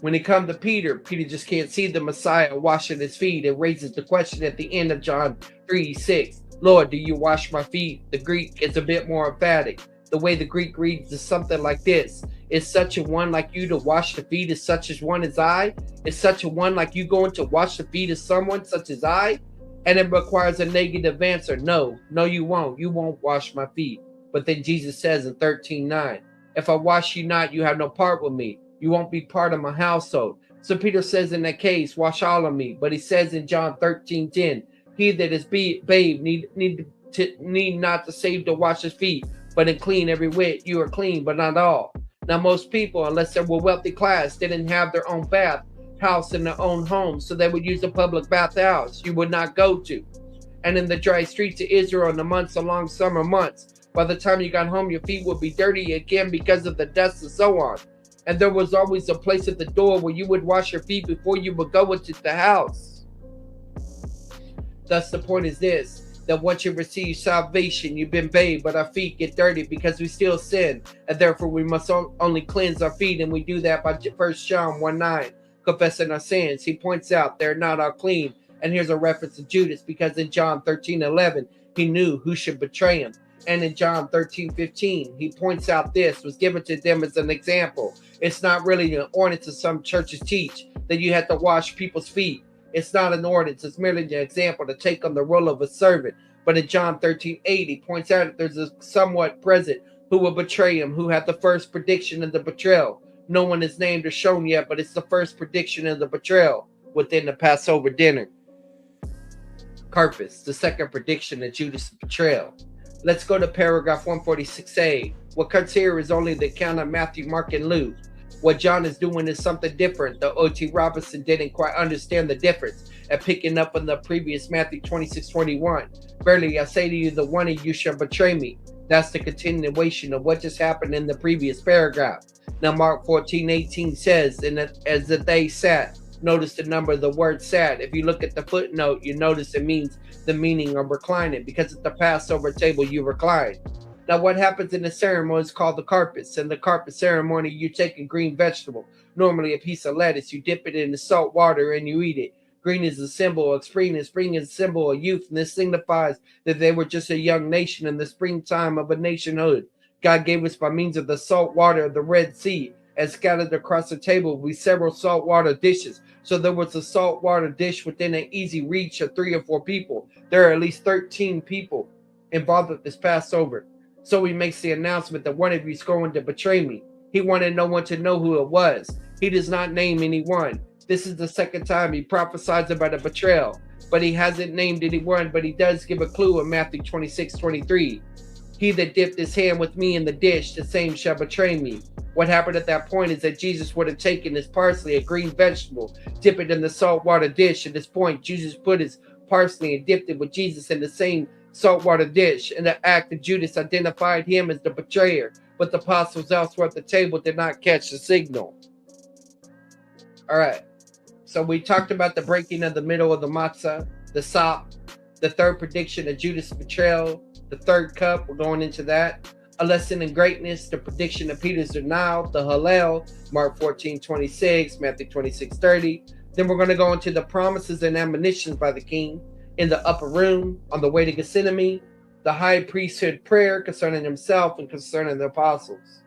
When it comes to Peter, Peter just can't see the Messiah washing his feet. It raises the question at the end of John 3:6. Lord, do you wash my feet? The Greek is a bit more emphatic. The way the Greek reads is something like this. Is such a one like you to wash the feet as such as one as I? Is such a one like you going to wash the feet of someone such as I? And it requires a negative answer. No, you won't. You won't wash my feet. But then Jesus says in 13:9, if I wash you not, you have no part with me. You won't be part of my household. So Peter says in that case, wash all of me. But he says in John 13:10, he that is babe need not to save to wash his feet, but in clean every whit. You are clean, but not all. Now most people, unless they were wealthy class, didn't have their own bath house in their own home, so they would use a public bath house you would not go to. And in the dry streets of Israel in the months of long summer months, by the time you got home, your feet would be dirty again because of the dust and so on. And there was always a place at the door where you would wash your feet before you would go into the house. Thus the point is this, that once you receive salvation, you've been bathed, but our feet get dirty because we still sin, and therefore we must only cleanse our feet, and we do that by 1 John 1:9, confessing our sins. He points out they're not all clean, and here's a reference to Judas, because in John 13:11, he knew who should betray him. And in John 13:15, he points out this was given to them as an example. It's not really an ordinance as some churches teach, that you have to wash people's feet. It's not an ordinance, it's merely an example to take on the role of a servant. But in John 13:8, he points out that there's a somewhat present who will betray him, who had the first prediction of the betrayal. No one is named or shown yet, but it's the first prediction of the betrayal within the Passover dinner. Carpus, the second prediction of Judas' betrayal. Let's go to paragraph 146a. What comes here is only the account of Matthew, Mark, and Luke. What John is doing is something different. The O.T. Robinson didn't quite understand the difference and picking up on the previous Matthew 26:21. Verily I say to you, the one of you shall betray me. That's the continuation of what just happened in the previous paragraph. Now Mark 14:18 says, and as the day sat, notice the number of the word sat. If you look at the footnote, you notice it means the meaning of reclining, because at the Passover table you recline. Now what happens in the ceremony is called the carpus. In the carpus ceremony, you take a green vegetable, normally a piece of lettuce, you dip it in the salt water and you eat it. Green is a symbol of spring, and spring is a symbol of youth, and this signifies that they were just a young nation in the springtime of a nationhood. God gave us by means of the salt water of the Red Sea, and scattered across the table with several saltwater dishes. So there was a saltwater dish within an easy reach of 3 or 4 people. There are at least 13 people involved with this Passover. So he makes the announcement that one of you is going to betray me. He wanted no one to know who it was. He does not name anyone. This is the second time he prophesies about a betrayal, but he hasn't named anyone, but he does give a clue in Matthew 26:23. He that dipped his hand with me in the dish, the same shall betray me. What happened at that point is that Jesus would have taken his parsley, a green vegetable, dip it in the saltwater dish. At this point, Jesus put his parsley and dipped it with Jesus in the same saltwater dish. In the act of Judas identified him as the betrayer, but the apostles elsewhere at the table did not catch the signal. All right. So we talked about the breaking of the middle of the matzah, the sop, the third prediction of Judas' betrayal, the third cup. We're going into that. A lesson in greatness, the prediction of Peter's denial, the Hallel, Mark 14:26, Matthew 26:30. Then we're going to go into the promises and admonitions by the king in the upper room, on the way to Gethsemane, the high priesthood prayer concerning himself and concerning the apostles.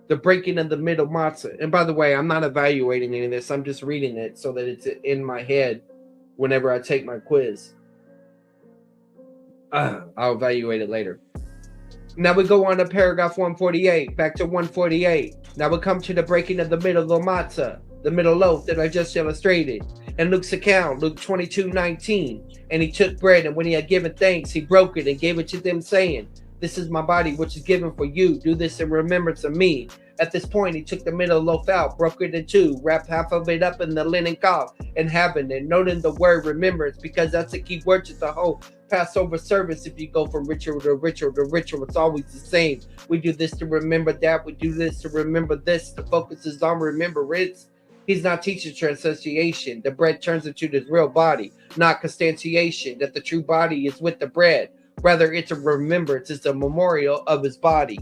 The breaking of the middle matzah. And by the way, I'm not evaluating any of this. I'm just reading it so that it's in my head whenever I take my quiz. I'll evaluate it later. Now we go on to paragraph 148, back to 148. Now we come to the breaking of the middle of the matzah, the middle loaf that I just illustrated. In Luke's account, Luke 22:19, and he took bread, and when he had given thanks, he broke it and gave it to them, saying, this is my body, which is given for you. Do this in remembrance of me. At this point, he took the middle loaf out, broke it in two, wrapped half of it up in the linen cloth, and having it, noting the word remembrance, because that's the key word to the whole Passover service. If you go from ritual to ritual to ritual, it's always the same. We do this to remember that. We do this to remember this. The focus is on remembrance. He's not teaching transubstantiation. The bread turns into the real body, not constantiation, that the true body is with the bread. Rather, it's a remembrance. It's a memorial of his body.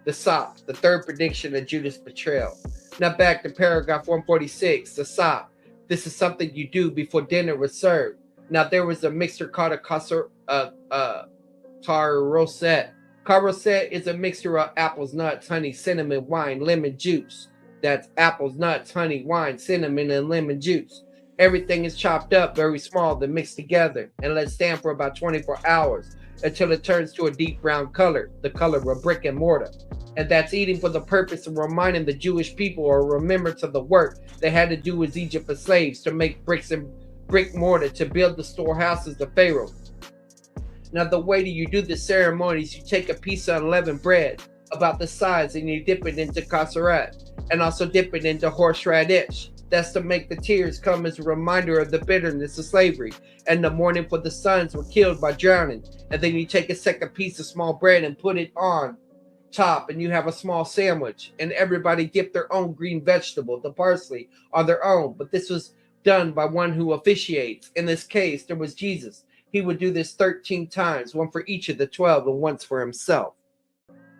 The sop, the third prediction of Judas' betrayal. Now back to paragraph 146, the sop. This is something you do before dinner was served. Now there was a mixture called a caroset. Caroset is a mixture of apples, nuts, honey, cinnamon, wine, lemon juice. That's apples, nuts, honey, wine, cinnamon, and lemon juice. Everything is chopped up very small, then mixed together, and let stand for about 24 hours until it turns to a deep brown color, the color of brick and mortar. And that's eating for the purpose of reminding the Jewish people or remembrance of the work they had to do with Egypt for slaves to make bricks and brick mortar to build the storehouses of Pharaoh. Now the way that you do the ceremony is you take a piece of unleavened bread about the size and you dip it into kaseret and also dip it into horseradish. That's to make the tears come as a reminder of the bitterness of slavery and the mourning for the sons were killed by drowning. And then you take a second piece of small bread and put it on top and you have a small sandwich, and everybody dip their own green vegetable, the parsley, on their own. But this was done by one who officiates. In this case, there was Jesus. He would do this 13 times, one for each of the 12 and once for himself.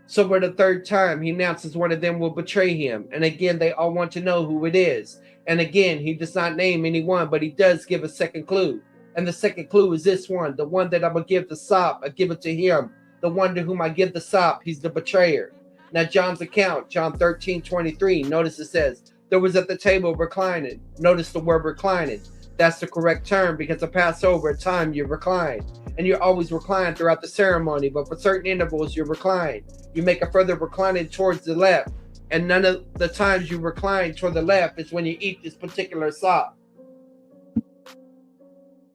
So for the third time, he announces one of them will betray him. And again, they all want to know who it is. And again, he does not name anyone, but he does give a second clue. And the second clue is this one, the one that I'm going to give the sop, I give it to him. The one to whom I give the sop, he's the betrayer. Now John's account, John 13:23, notice it says, there was at the table reclining. Notice the word reclining. That's the correct term because the Passover time you recline. And you're always reclined throughout the ceremony, but for certain intervals you recline. You make a further reclining towards the left. And none of the times you recline toward the left is when you eat this particular sop.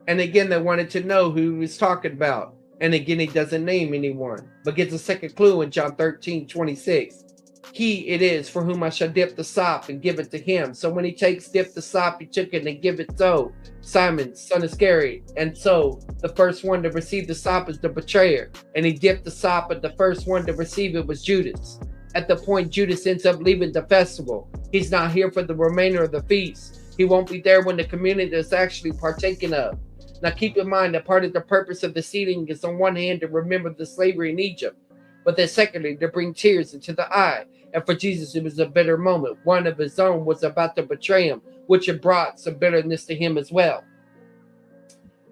And again, they wanted to know who he was talking about. And again, he doesn't name anyone, but gives a second clue in John 13:26. He it is for whom I shall dip the sop and give it to him. So when he dip the sop, he took it and give it so. Simon, son of Iscariot. And so the first one to receive the sop is the betrayer. And he dipped the sop, but the first one to receive it was Judas. At the point Judas ends up leaving the festival, he's not here for the remainder of the feast. He won't be there when the community is actually partaking of. Now keep in mind that part of the purpose of the seating is on one hand to remember the slavery in Egypt, but then secondly to bring tears into the eye. And for Jesus it was a bitter moment. One of his own was about to betray him, which had brought some bitterness to him as well.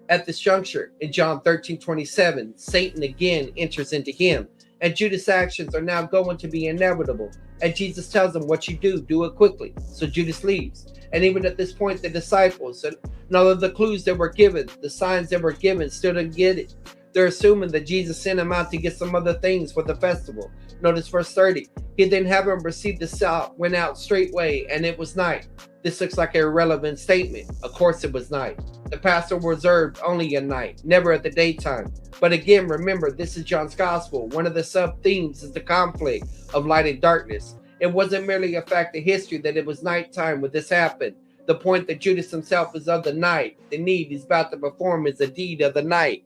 At this juncture, in John 13:27, Satan again enters into him, and Judas' actions are now going to be inevitable. And Jesus tells him, what you do it quickly. So Judas leaves. And even at this point, the disciples, and all of the clues that were given, the signs that were given, still didn't get it. They're assuming that Jesus sent him out to get some other things for the festival. Notice verse 30. He then having received the sop, went out straightway, and it was night. This looks like an irrelevant statement. Of course it was night. The Passover was observed only at night, never at the daytime. But again, remember, this is John's gospel. One of the sub-themes is the conflict of light and darkness. It wasn't merely a fact of history that it was nighttime when this happened. The point that Judas himself is of the night. The need he's about to perform is a deed of the night.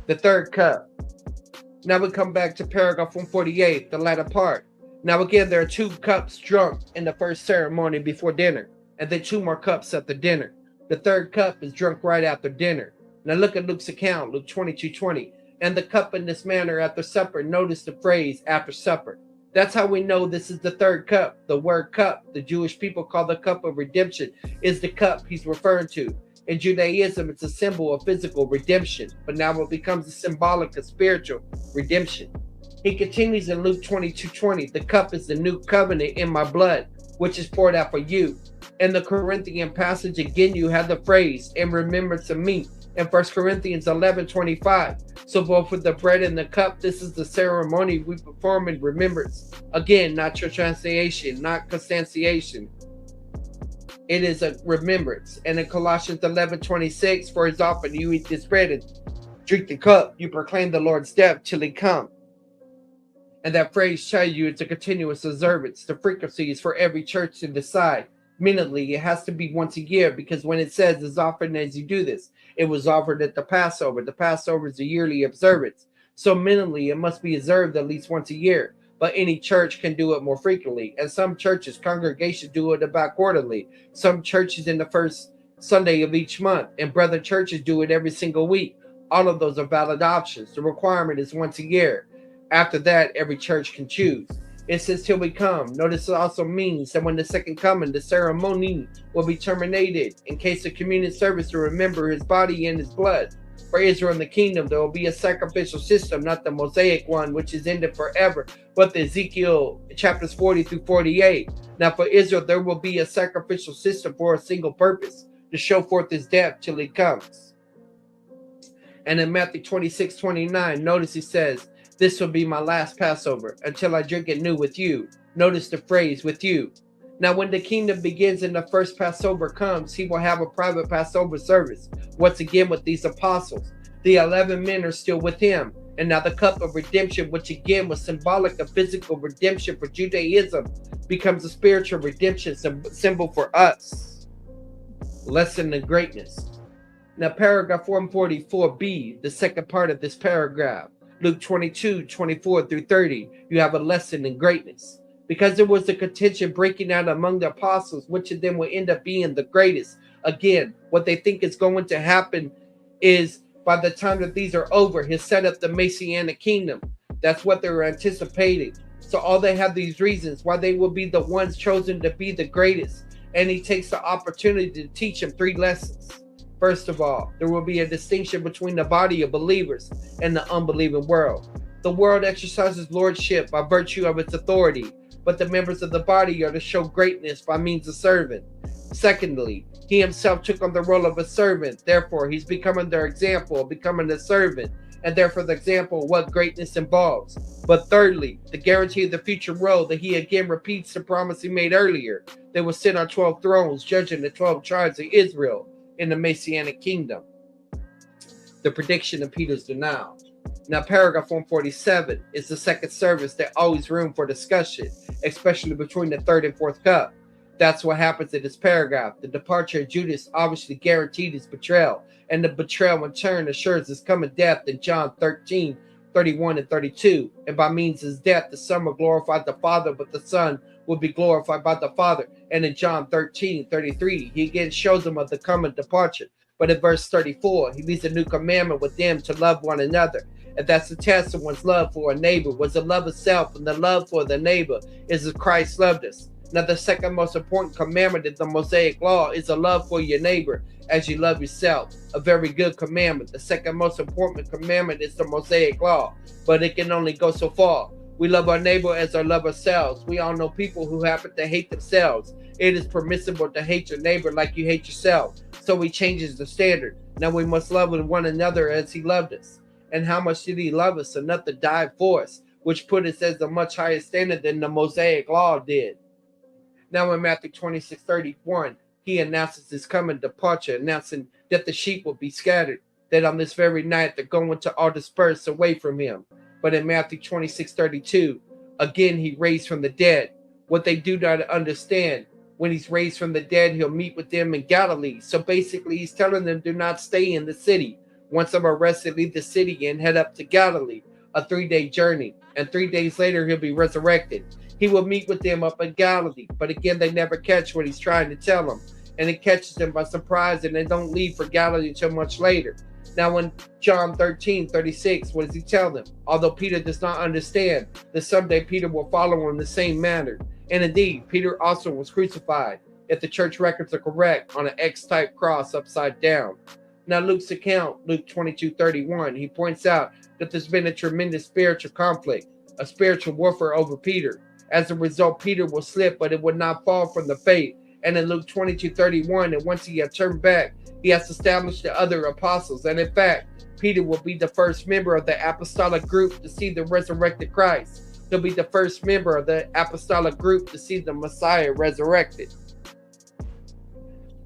The third cup. Now we come back to paragraph 148, the latter part. Now again, there are 2 cups drunk in the first ceremony before dinner, and then 2 more cups after dinner. The third cup is drunk right after dinner. Now look at Luke's account, Luke 22:20. And the cup in this manner after supper. Notice the phrase after supper. That's how we know this is the third cup. The word cup, the Jewish people call the cup of redemption, is the cup he's referring to. In Judaism, it's a symbol of physical redemption, but now it becomes a symbolic of spiritual redemption. He continues in Luke 22:20, the cup is the new covenant in my blood, which is poured out for you. In the Corinthian passage, again, you have the phrase, in remembrance of me, in 1 Corinthians 11:25. So both with the bread and the cup, this is the ceremony we perform in remembrance. Again, not your translation, not constantiation. It is a remembrance. And in Colossians 11:26, for as often you eat this bread and drink the cup, you proclaim the Lord's death till he come. And that phrase tells you it's a continuous observance. The frequency is for every church to decide. Minutely, it has to be once a year, because when it says as often as you do this, it was offered at the Passover. The Passover is a yearly observance. So minutely, it must be observed at least once a year. But any church can do it more frequently. And some churches, congregations, do it about quarterly. Some churches in the first Sunday of each month. And brother churches do it every single week. All of those are valid options. The requirement is once a year. After that, every church can choose. It says till we come. Notice it also means that when the second coming, the ceremony will be terminated in case of communion service to remember his body and his blood. For Israel and the kingdom, there will be a sacrificial system, not the Mosaic one, which is ended forever, but the Ezekiel chapters 40 through 48. Now for Israel, there will be a sacrificial system for a single purpose, to show forth his death till he comes. And in Matthew 26:29, notice he says, this will be my last Passover until I drink it new with you. Notice the phrase, with you. Now, when the kingdom begins and the first Passover comes, he will have a private Passover service. Once again with these apostles. The 11 men are still with him. And now the cup of redemption, which again was symbolic of physical redemption for Judaism, becomes a spiritual redemption symbol for us. Lesson in greatness. Now, paragraph 144b, the second part of this paragraph. Luke 22:24 through 30, you have a lesson in greatness. Because there was a contention breaking out among the apostles, which of them will end up being the greatest. Again, what they think is going to happen is by the time that these are over, he'll set up the Messianic kingdom. That's what they're anticipating. So all they have these reasons why they will be the ones chosen to be the greatest. And he takes the opportunity to teach them 3 lessons. First of all, there will be a distinction between the body of believers and the unbelieving world. The world exercises lordship by virtue of its authority, but the members of the body are to show greatness by means of servant. Secondly, he himself took on the role of a servant. Therefore, he's becoming their example of becoming a servant, and therefore the example of what greatness involves. But thirdly, the guarantee of the future role that he again repeats the promise he made earlier. They will sit on 12 thrones, judging the 12 tribes of Israel in the Messianic kingdom. The prediction of Peter's denial. Now, paragraph 147 is the second service that always room for discussion, especially between the third and fourth cup. That's what happens in this paragraph. The departure of Judas obviously guaranteed his betrayal, and the betrayal in turn assures his coming death in John 13:31 and 32. And by means of his death, the Son will glorify the Father, but the Son will be glorified by the Father. And in John 13:33, he again shows them of the coming departure. But in verse 34, he leaves a new commandment with them to love one another. And that's the test of one's love for a neighbor, was the love of self, and the love for the neighbor is as Christ loved us. Now, the second most important commandment in the Mosaic law is a love for your neighbor as you love yourself. A very good commandment. The second most important commandment is the Mosaic law, but it can only go so far. We love our neighbor as our love ourselves. We all know people who happen to hate themselves. It is permissible to hate your neighbor like you hate yourself. So he changes the standard. Now we must love one another as he loved us. And how much did he love us enough to die for us, which put us as a much higher standard than the Mosaic law did. Now in Matthew 26:31, he announces his coming departure, announcing that the sheep will be scattered, that on this very night they're going to all disperse away from him. But in Matthew 26:32, again he raised from the dead. What they do not understand, when he's raised from the dead, he'll meet with them in Galilee. So basically he's telling them, do not stay in the city. Once I'm arrested, leave the city and head up to Galilee, a 3-day journey. And 3 days later, he'll be resurrected. He will meet with them up in Galilee. But again, they never catch what he's trying to tell them. And it catches them by surprise, and they don't leave for Galilee until much later. Now in John 13:36, what does he tell them? Although Peter does not understand that someday Peter will follow in the same manner. And indeed, Peter also was crucified, if the church records are correct, on an X-type cross upside down. Now Luke's account, Luke 22:31, he points out that there's been a tremendous spiritual conflict, a spiritual warfare over Peter. As a result, Peter will slip, but it would not fall from the faith. And in Luke 22:31, and once he had turned back, he has established the other apostles. And in fact, Peter will be the first member of the apostolic group to see the resurrected Christ. He'll be the first member of the apostolic group to see the Messiah resurrected.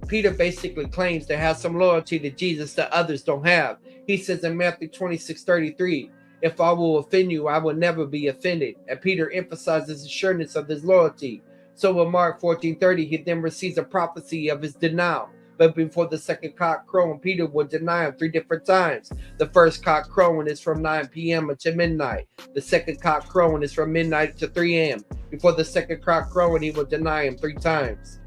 Peter basically claims to have some loyalty to Jesus that others don't have. He says in Matthew 26:33, If I will offend you, I will never be offended. And Peter emphasizes the sureness of his loyalty. So in Mark 14:30, he then receives a prophecy of his denial. But before the second cock crowing, Peter will deny him 3 different times. The first cock crowing is from 9 p.m. to midnight. The second cock crowing is from midnight to 3 a.m. Before the second cock crowing, he will deny him 3 times.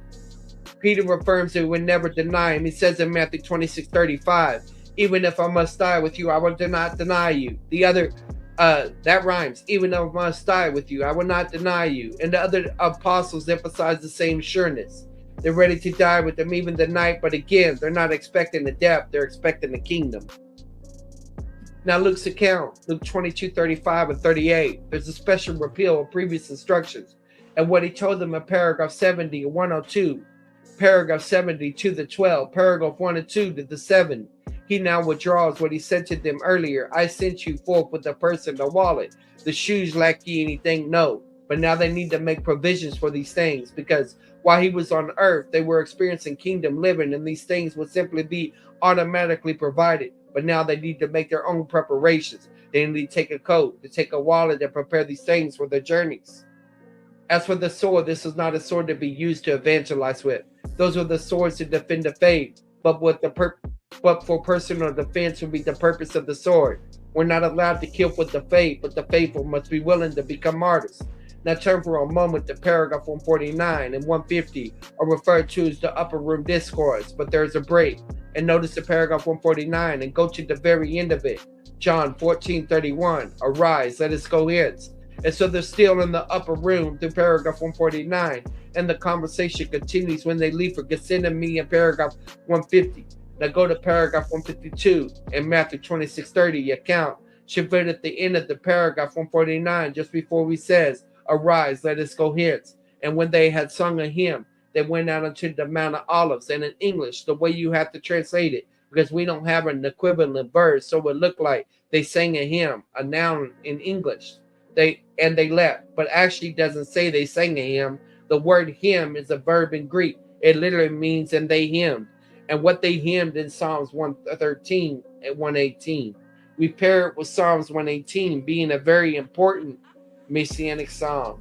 Peter affirms that he would never deny him. He says in Matthew 26:35, even if I must die with you, I will not deny you. The other, that rhymes. Even if I must die with you, I will not deny you. And the other apostles emphasize the same sureness. They're ready to die with them even the night, but again, they're not expecting the death, they're expecting the kingdom. Now Luke's account, Luke 22:35 and 38, there's a special repeal of previous instructions. And what he told them in paragraph 70 and 102, paragraph 70 to the 12, paragraph 1 and 2 to the 7. He now withdraws what he said to them earlier. I sent you forth with the purse and the wallet. The shoes lack ye anything? No. But now they need to make provisions for these things, because while he was on earth, they were experiencing kingdom living, and these things would simply be automatically provided. But now they need to make their own preparations. They need to take a coat, to take a wallet, and prepare these things for their journeys. As for the sword, this is not a sword to be used to evangelize with. Those are the swords to defend the faith, but for personal defense would be the purpose of the sword. We're not allowed to kill with the faith, but the faithful must be willing to become martyrs. Now turn for a moment to paragraph 149 and 150 are referred to as the upper room discourse, but there's a break. And notice the paragraph 149 and go to the very end of it. John 14:31, arise, let us go hence. And so they're still in the upper room through paragraph 149, and the conversation continues when they leave for Gethsemane in paragraph 150. Now go to paragraph 152 in Matthew 26:30 account. Should fit at the end of the paragraph 149, just before he says, arise, let us go hence. And when they had sung a hymn, they went out into the Mount of Olives. And in English, the way you have to translate it, because we don't have an equivalent verse, so it looked like they sang a hymn, a noun in English. They left, but actually doesn't say they sang a hymn. The word hymn is a verb in Greek. It literally means and they hymned. And what they hymned in Psalms 113 and 118. We pair it with Psalms 118 being a very important messianic psalm.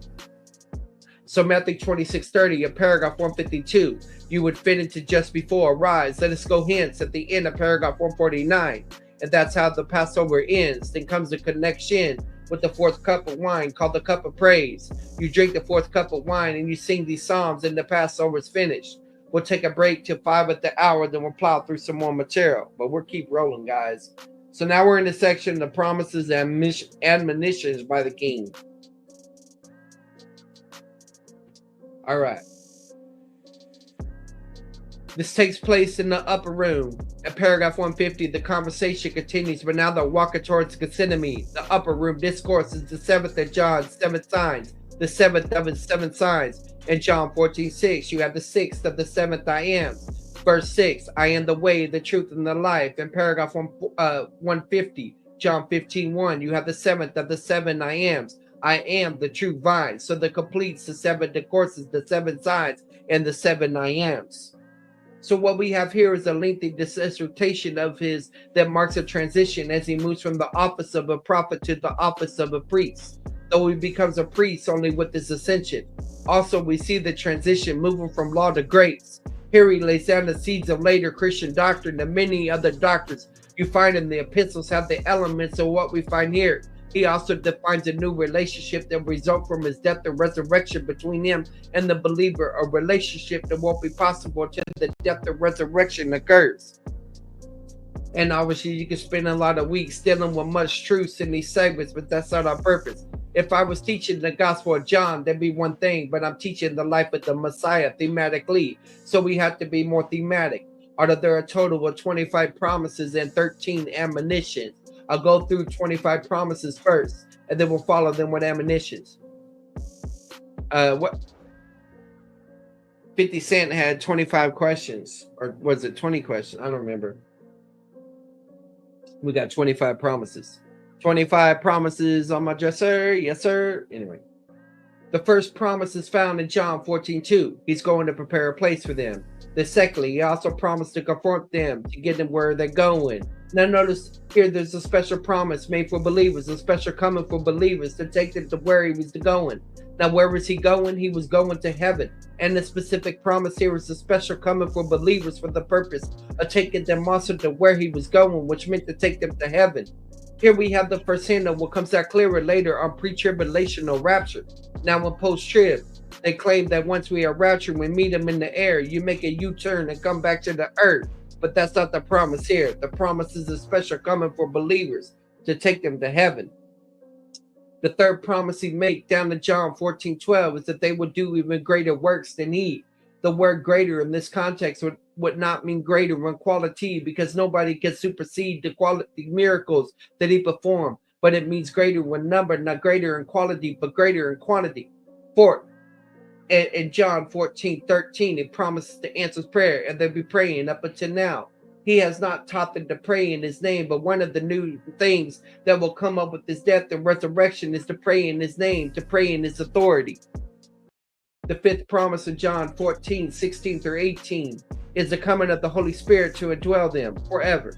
So Matthew 26:30, in paragraph 152, you would fit into just before arise, let us go hence at the end of paragraph 149. And that's how the Passover ends. Then comes the connection with the fourth cup of wine called the cup of praise. You drink the fourth cup of wine and you sing these psalms and the Passover is finished. We'll take a break till 5 at the hour, then we'll plow through some more material. But we'll keep rolling, guys. So now we're in the section, the promises and admonitions by the king. All right. This takes place in the upper room. At paragraph 150, the conversation continues, but now they're walking towards Gethsemane. The upper room discourse is the seventh of John's 7 signs, the seventh of his 7 signs. In John 14:6, you have the sixth of the 7th I am. Verse 6, I am the way, the truth, and the life. In paragraph 150, John 15:1, you have the 7th of the 7 I ams. I am the true vine. So that completes the 7 discourses, the 7 signs, and the 7 I ams. So what we have here is a lengthy dissertation of his that marks a transition as he moves from the office of a prophet to the office of a priest, though he becomes a priest only with his ascension. Also, we see the transition moving from law to grace. Here he lays down the seeds of later Christian doctrine, and many other doctrines you find in the epistles have the elements of what we find here. He also defines a new relationship that results from his death and resurrection between him and the believer, a relationship that won't be possible until the death and resurrection occurs. And obviously, you can spend a lot of weeks dealing with much truth in these segments, but that's not our purpose. If I was teaching the Gospel of John, that'd be one thing, but I'm teaching the life of the Messiah thematically, so we have to be more thematic. Are there a total of 25 promises and 13 admonitions? I'll go through 25 promises first, and then we'll follow them with admonitions. What? 50 Cent had 25 questions, or was it 20 questions? I don't remember. We got 25 promises. 25 promises on my dresser. Yes, sir. Anyway, the first promise is found in John 14:2. He's going to prepare a place for them. Secondly, he also promised to confront them to get them where they're going. Now notice here there's a special promise made for believers, a special coming for believers to take them to where he was going. Now where was he going? He was going to heaven. And the specific promise here is a special coming for believers for the purpose of taking them also to where he was going, which meant to take them to heaven. Here we have the first hint of what comes out clearer later on pre-tribulational rapture. Now in post-trib, they claim that once we are raptured, we meet him in the air, you make a U-turn and come back to the earth. But that's not the promise here. The promise is a special coming for believers to take them to heaven. The third promise he made down to John 14:12 is that they would do even greater works than he. The word greater in this context would not mean greater in quality, because nobody can supersede the quality miracles that he performed, but it means greater in number, not greater in quality, but greater in quantity. Fourth, in John 14:13, it promises to answer prayer, and they'll be praying up until now. He has not taught them to pray in his name, but one of the new things that will come up with his death and resurrection is to pray in his name, to pray in his authority. The fifth promise of John 14:16 through 18 is the coming of the Holy Spirit to indwell them forever.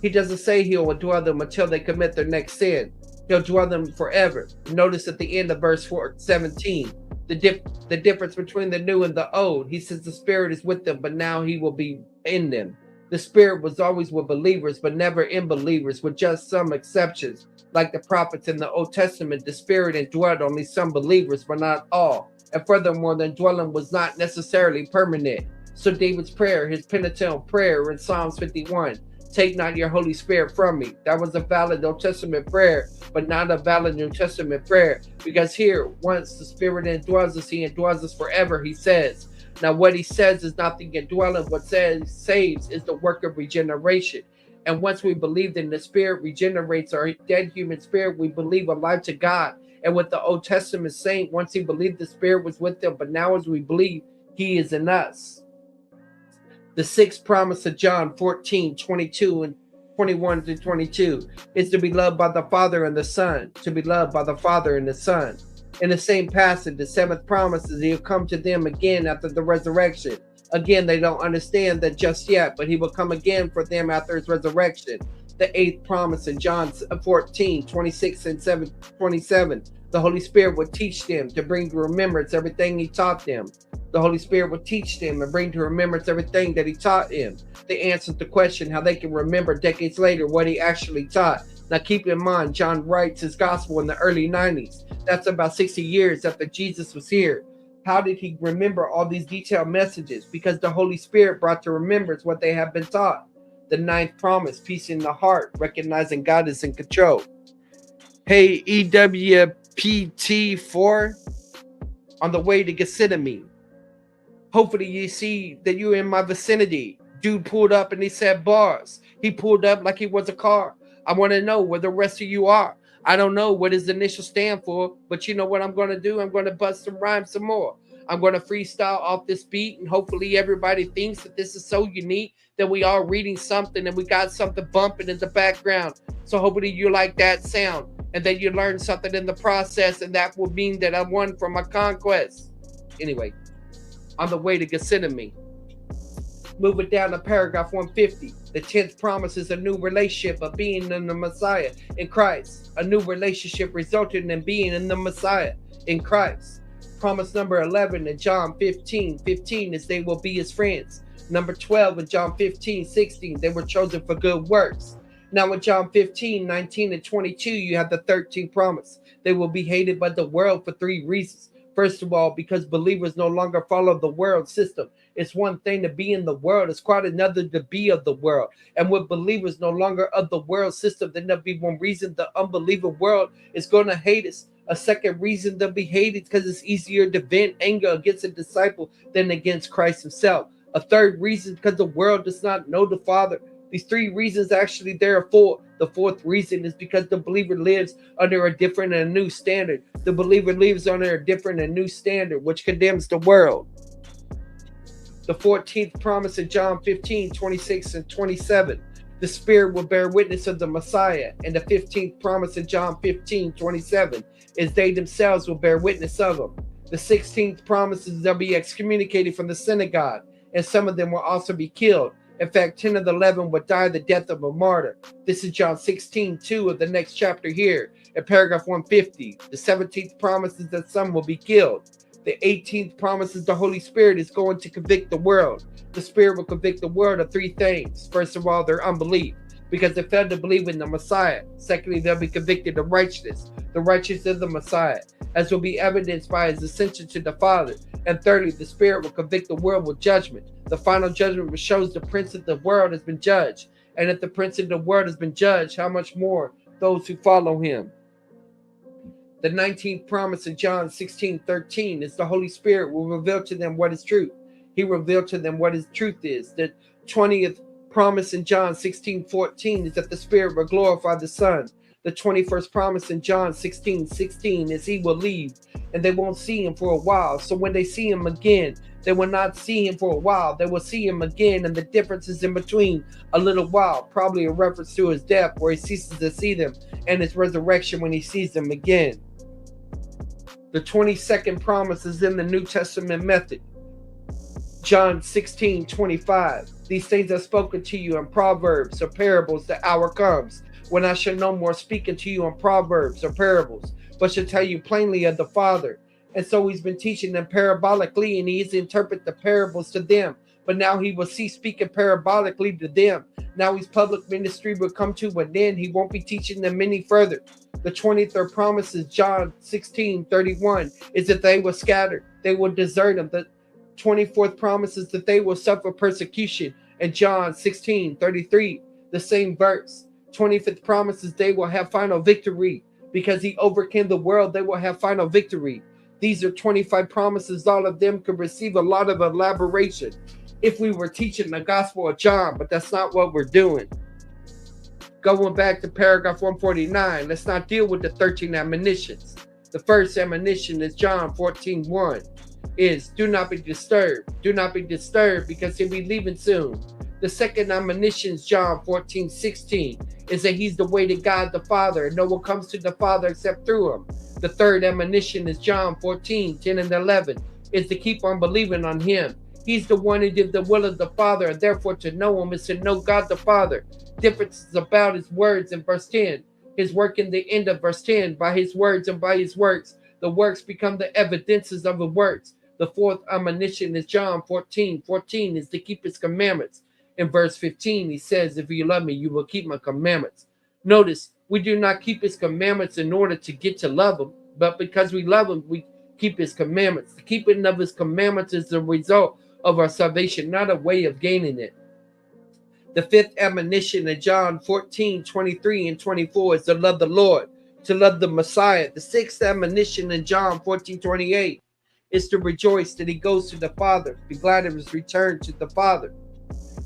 He doesn't say he'll indwell them until they commit their next sin. He'll dwell them forever. Notice at the end of verse 17, the difference between the new and the old. He says the Spirit is with them, but now he will be in them. The Spirit was always with believers, but never in believers, with just some exceptions. Like the prophets in the Old Testament, the Spirit indwelled only some believers, but not all. And furthermore, the indwelling was not necessarily permanent. So David's prayer, his penitential prayer in Psalms 51, take not your Holy Spirit from me. That was a valid Old Testament prayer, but not a valid New Testament prayer. Because here, once the Spirit indwells us, he indwells us forever, he says. Now, what he says is not the indwelling. What saves is the work of regeneration. And once we believe in the Spirit regenerates our dead human spirit, we believe alive to God. And with the Old Testament saint, once he believed the Spirit was with them, but now as we believe, he is in us. The sixth promise of John 14:22 and 21 to 22 is to be loved by the Father and the Son, to be loved by the Father and the Son. In the same passage, the seventh promise is he'll come to them again after the resurrection. Again, they don't understand that just yet, but he will come again for them after his resurrection. The eighth promise in John 14:26 and 27, the Holy Spirit will teach them to bring to remembrance everything he taught them. The Holy Spirit will teach them and bring to remembrance everything that he taught them. They answered the question how they can remember decades later what he actually taught. Now keep in mind, John writes his gospel in the early 90s. That's about 60 years after Jesus was here. How did he remember all these detailed messages? Because the Holy Spirit brought to remembrance what they have been taught. The ninth promise, peace in the heart, recognizing God is in control. Hey, EWPT4, on the way to Gethsemane. Hopefully you see that you're in my vicinity. Dude pulled up and he said bars. He pulled up like he was a car. I want to know where the rest of you are. I don't know what his initial stand for, but you know what I'm going to do? I'm going to bust some rhymes some more. I'm going to freestyle off this beat, and hopefully everybody thinks that this is so unique that we are reading something and we got something bumping in the background. So hopefully you like that sound, and then you learn something in the process, and that will mean that I won from my conquest. Anyway, on the way to Gethsemane. Moving down to paragraph 150. The 10th promise is a new relationship of being in the Messiah in Christ. A new relationship resulting in being in the Messiah in Christ. Promise number 11 in John 15:15 is they will be his friends. Number 12 in John 15:16, they were chosen for good works. Now in John 15:19 and 22, you have the 13th promise. They will be hated by the world for 3 reasons. First of all, because believers no longer follow the world system. It's one thing to be in the world. It's quite another to be of the world. And with believers no longer of the world system, then there'll be one reason the unbeliever world is going to hate us. A second reason they'll be hated because it's easier to vent anger against a disciple than against Christ himself. A third reason because the world does not know the Father. These 3 reasons actually there are 4. The 4th reason is because the believer lives under a different and a new standard. The believer lives under a different and new standard, which condemns the world. The 14th promise in John 15:26 and 27. The Spirit will bear witness of the Messiah. And the 15th promise in John 15:27 is they themselves will bear witness of him. The 16th promise is they'll be excommunicated from the synagogue, and some of them will also be killed. In fact, 10 of the 11 would die the death of a martyr. This is John 16:2 of the next chapter here. In paragraph 150, the 17th promises that some will be killed. The 18th promises the Holy Spirit is going to convict the world. The Spirit will convict the world of three things. First of all, their unbelief, because they failed to believe in the Messiah. Secondly, they'll be convicted of righteousness, the righteousness of the Messiah, as will be evidenced by his ascension to the Father. And thirdly, the Spirit will convict the world with judgment. The final judgment which shows the prince of the world has been judged. And if the prince of the world has been judged, how much more those who follow him? The 19th promise in John 16:13 is the Holy Spirit will reveal to them what is truth. He revealed to them what his truth is. The 20th promise in John 16:14 is that the Spirit will glorify the Son. The 21st promise in John 16:16 is he will leave and they won't see him for a while. So when they see him again, they will not see him for a while. They will see him again, and the difference is in between a little while, probably a reference to his death where he ceases to see them, and his resurrection when he sees them again. The 22nd promise is in the New Testament method. John 16:25. These things I've spoken to you in proverbs or parables. The hour comes when I shall no more speak unto you in proverbs or parables, but shall tell you plainly of the Father. And so he's been teaching them parabolically, and he's interpret the parables to them. But now he will cease speaking parabolically to them. Now his public ministry will come to an end. He won't be teaching them any further. The 23rd promise is John 16:31 is that they will scatter. They will desert him. The 24th promise is that they will suffer persecution. And John 16:33, the same verse. 25th promise is they will have final victory. Because he overcame the world, they will have final victory. These are 25 promises. All of them could receive a lot of elaboration if we were teaching the Gospel of John, but that's not what we're doing. Going back to paragraph 149, let's not deal with the 13 admonitions. The first admonition is John 14:1 is do not be disturbed. Do not be disturbed because he'll be leaving soon. The second admonition is John 14:16 is that he's the way to God the Father, and no one comes to the Father except through him. The third admonition is John 14:10 and 11 is to keep on believing on him. He's the one who did the will of the Father, and therefore to know him is to know God the Father. Differences about his words in verse 10. His work in the end of verse 10. By his words and by his works, the works become the evidences of the works. The fourth admonition is John 14:14 is to keep his commandments. In verse 15, he says, if you love me, you will keep my commandments. Notice, we do not keep his commandments in order to get to love him, but because we love him, we keep his commandments. The keeping of his commandments is the result of our salvation, not a way of gaining it. The fifth admonition in John 14:23 and 24 is to love the Lord, to love the Messiah. The sixth admonition in John 14:28 is to rejoice that he goes to the Father, be glad of his return to the Father.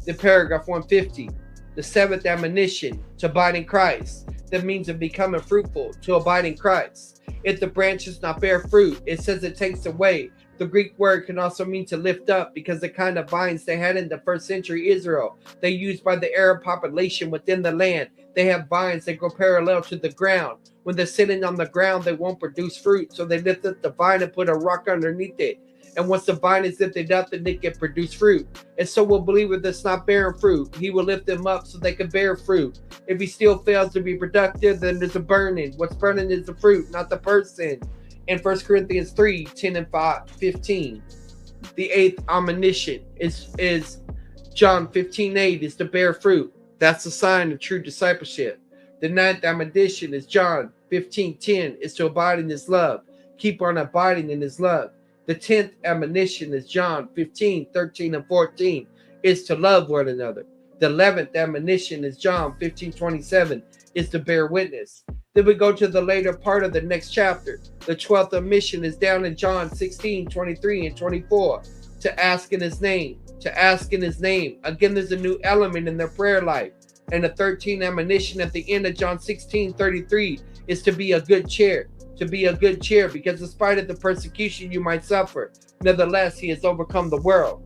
The paragraph 150, the seventh admonition, to abide in Christ. That means of becoming fruitful, to abide in Christ. If the branch does not bear fruit, it says it takes away. The Greek word can also mean to lift up, because the kind of vines they had in the first century Israel, they used by the Arab population within the land. They have vines that go parallel to the ground. When they're sitting on the ground, they won't produce fruit, so they lift up the vine and put a rock underneath it. And once the vine is lifted up, then they can produce fruit. And so will believer that's not bearing fruit, he will lift them up so they can bear fruit. If he still fails to be productive, then there's a burning. What's burning is the fruit, not the person. In 1 Corinthians 3:10 and 15. The eighth admonition is John 15:8 is to bear fruit. That's a sign of true discipleship. The ninth admonition is John 15:10 is to abide in his love. Keep on abiding in his love. The 10th admonition is John 15:13 and 14 is to love one another. The 11th admonition is John 15:27 is to bear witness. Then we go to the later part of the next chapter. The 12th admonition is down in John 16:23 and 24 to ask in his name. To ask in his name. Again, there's a new element in their prayer life. And the 13th admonition at the end of John 16:33 is to be a good cheer. To be a good cheer, because in spite of the persecution you might suffer, nevertheless he has overcome the world.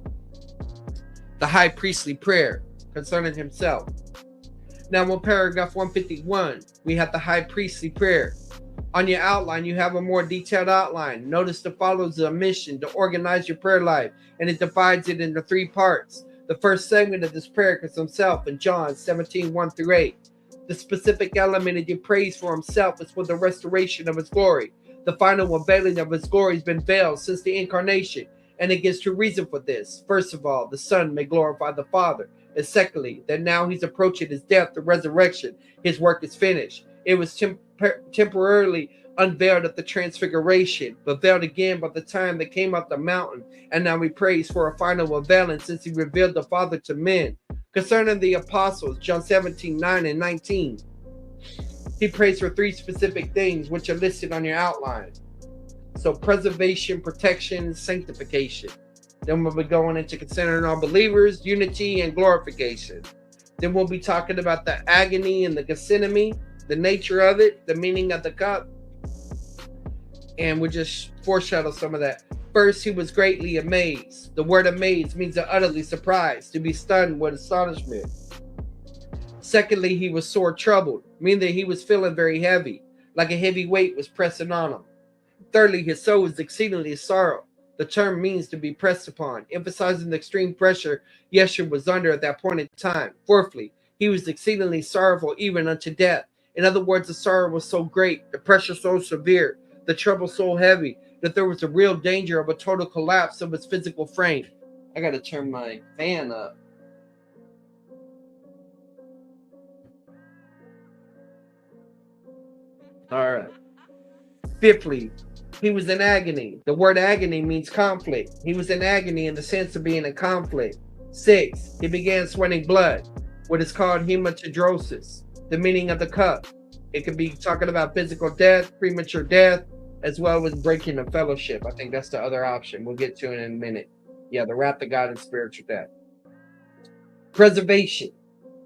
The high priestly prayer concerning himself. Now in paragraph 151, we have the high priestly prayer. On your outline, you have a more detailed outline. Notice the follows a mission to organize your prayer life, and it divides it into three parts. The first segment of this prayer is himself in John 17, 1 through 8. The specific element he prays for himself is for the restoration of his glory. The final unveiling of his glory has been veiled since the incarnation, and it gives two reasons for this. First of all, the Son may glorify the Father. And secondly, that now he's approaching his death, the resurrection, his work is finished. It was temporarily unveiled at the transfiguration, but veiled again by the time they came up the mountain. And now he prays for a final unveiling since he revealed the Father to men. Concerning the apostles, John 17, 9 and 19, he prays for three specific things which are listed on your outline. So preservation, protection, and sanctification. Then we'll be going into considering all believers, unity, and glorification. Then we'll be talking about the agony and the Gethsemane, the nature of it, the meaning of the cup, and we'll just foreshadow some of that. First, he was greatly amazed. The word amazed means to utterly surprised, to be stunned with astonishment. Secondly, he was sore troubled, meaning that he was feeling very heavy, like a heavy weight was pressing on him. Thirdly, his soul was exceedingly sorrow. The term means to be pressed upon, emphasizing the extreme pressure Yeshua was under at that point in time. Fourthly, he was exceedingly sorrowful even unto death. In other words, the sorrow was so great, the pressure so severe, the trouble so heavy, that there was a real danger of a total collapse of his physical frame. I got to turn my fan up. All right. Fifthly, he was in agony. The word agony means conflict. He was in agony in the sense of being in conflict. 6, he began sweating blood, what is called hematidrosis, the meaning of the cup. It could be talking about physical death, premature death, as well as breaking the fellowship. I think that's the other option. We'll get to it in a minute. Yeah, the wrath of God and spiritual death. Preservation.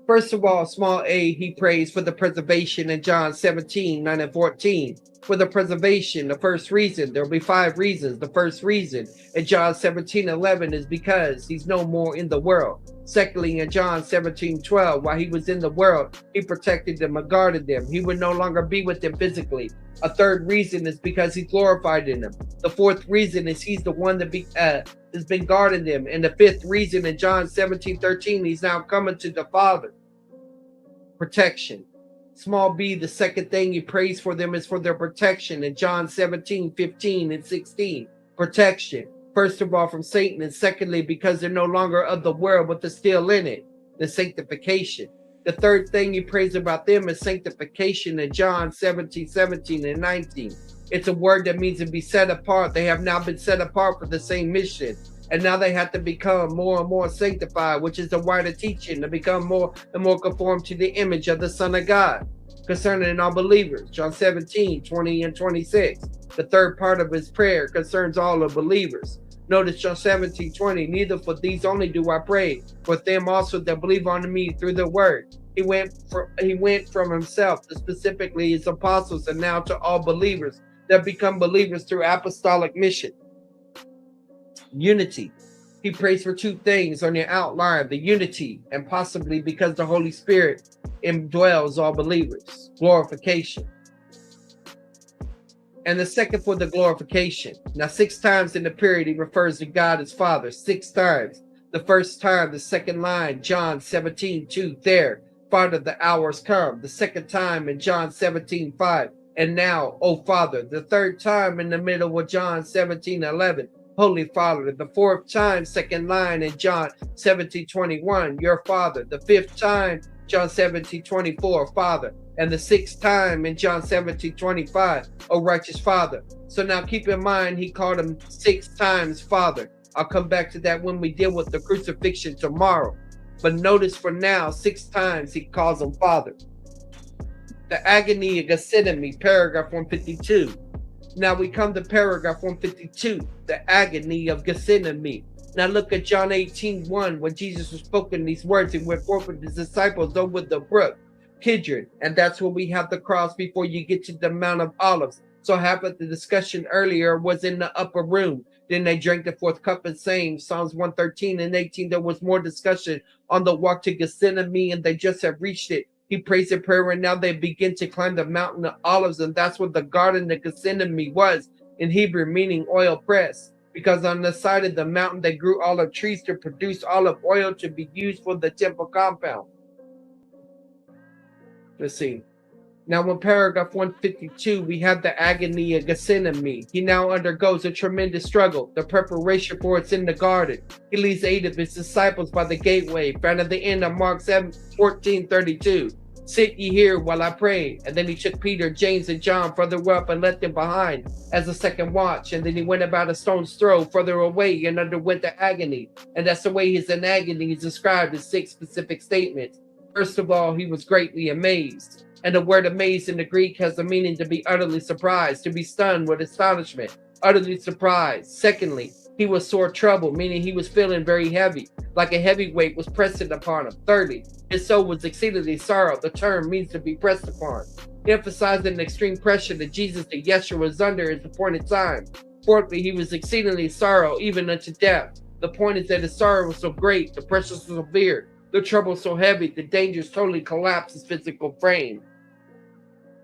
First of all, small a, he prays for the preservation in John 17, 9 and 14. For the preservation, the first reason, there will be 5 reasons. The first reason in John 17, 11 is because he's no more in the world. Secondly, in John 17, 12, while he was in the world, he protected them and guarded them. He would no longer be with them physically. A third reason is because he glorified in them. The fourth reason is he's the one that has been guarding them. And the fifth reason in John 17, 13, he's now coming to the Father. Protection. Small b, the second thing he prays for them is for their protection in John 17, 15, and 16. Protection. First of all, from Satan, and secondly, because they're no longer of the world, but they're still in it. The sanctification. The third thing he prays about them is sanctification in John 17, 17, and 19. It's a word that means to be set apart. They have now been set apart for the same mission. And now they have to become more and more sanctified, which is the wider teaching, to become more and more conformed to the image of the Son of God. Concerning all believers, John 17, 20 and 26. The third part of his prayer concerns all the believers. Notice John 17, 20. Neither for these only do I pray, but them also that believe on me through the word. He went from himself to specifically his apostles, and now to all believers that become believers through apostolic mission. Unity. He prays for 2 things on your outline: the unity, and possibly because the Holy Spirit indwells all believers. Glorification. And the second for the glorification. Now 6 times in the period he refers to God as Father. 6 times. The first time, the second line, John 17, 2, there. Father, the hour has come. The second time in John 17, 5. And now, O Father. The third time in the middle of John 17, 11. Holy Father. The fourth time, second line in John 17, 21, your Father. The fifth time, John 17, 24, Father. And the 6th time in John 17, 25, O righteous Father. So now keep in mind, he called him 6 times Father. I'll come back to that when we deal with the crucifixion tomorrow. But notice for now, 6 times he calls him Father. The agony of Gethsemane, paragraph 152. Now we come to paragraph 152, the agony of Gethsemane. Now look at John 18:1, when Jesus was spoken these words, he went forth with his disciples over the brook Kidron, and that's where we have the cross before you get to the Mount of Olives. So half of the discussion earlier was in the upper room. Then they drank the 4th cup and sang. Psalms 113 and 18, there was more discussion on the walk to Gethsemane, and they just have reached it. He prays a prayer, and now they begin to climb the mountain of olives, and that's what the garden of Gethsemane was in Hebrew, meaning oil press. because on the side of the mountain they grew olive trees to produce olive oil to be used for the temple compound. Let's see. Now, in paragraph 152, we have the agony of Gethsemane. He now undergoes a tremendous struggle. The preparation for it's in the garden. He leads 8 of his disciples by the gateway, found at the end of Mark 14:32. Sit ye here while I pray. And then he took Peter, James, and John further up and left them behind as a second watch. And then he went about a stone's throw further away and underwent the agony. And that's the way he's in agony. He's described in 6 specific statements. First of all, he was greatly amazed. And the word amazed in the Greek has the meaning to be utterly surprised, to be stunned with astonishment, utterly surprised. Secondly, he was sore troubled, meaning he was feeling very heavy, like a heavy weight was pressing upon him. Thirdly, his soul was exceedingly sorrowed. The term means to be pressed upon, emphasizing the extreme pressure that Jesus, the Yeshua, was under at the appointed time. Fourthly, he was exceedingly sorrowed, even unto death. The point is that his sorrow was so great, the pressure so severe, the trouble so heavy, the dangers totally collapsed his physical frame.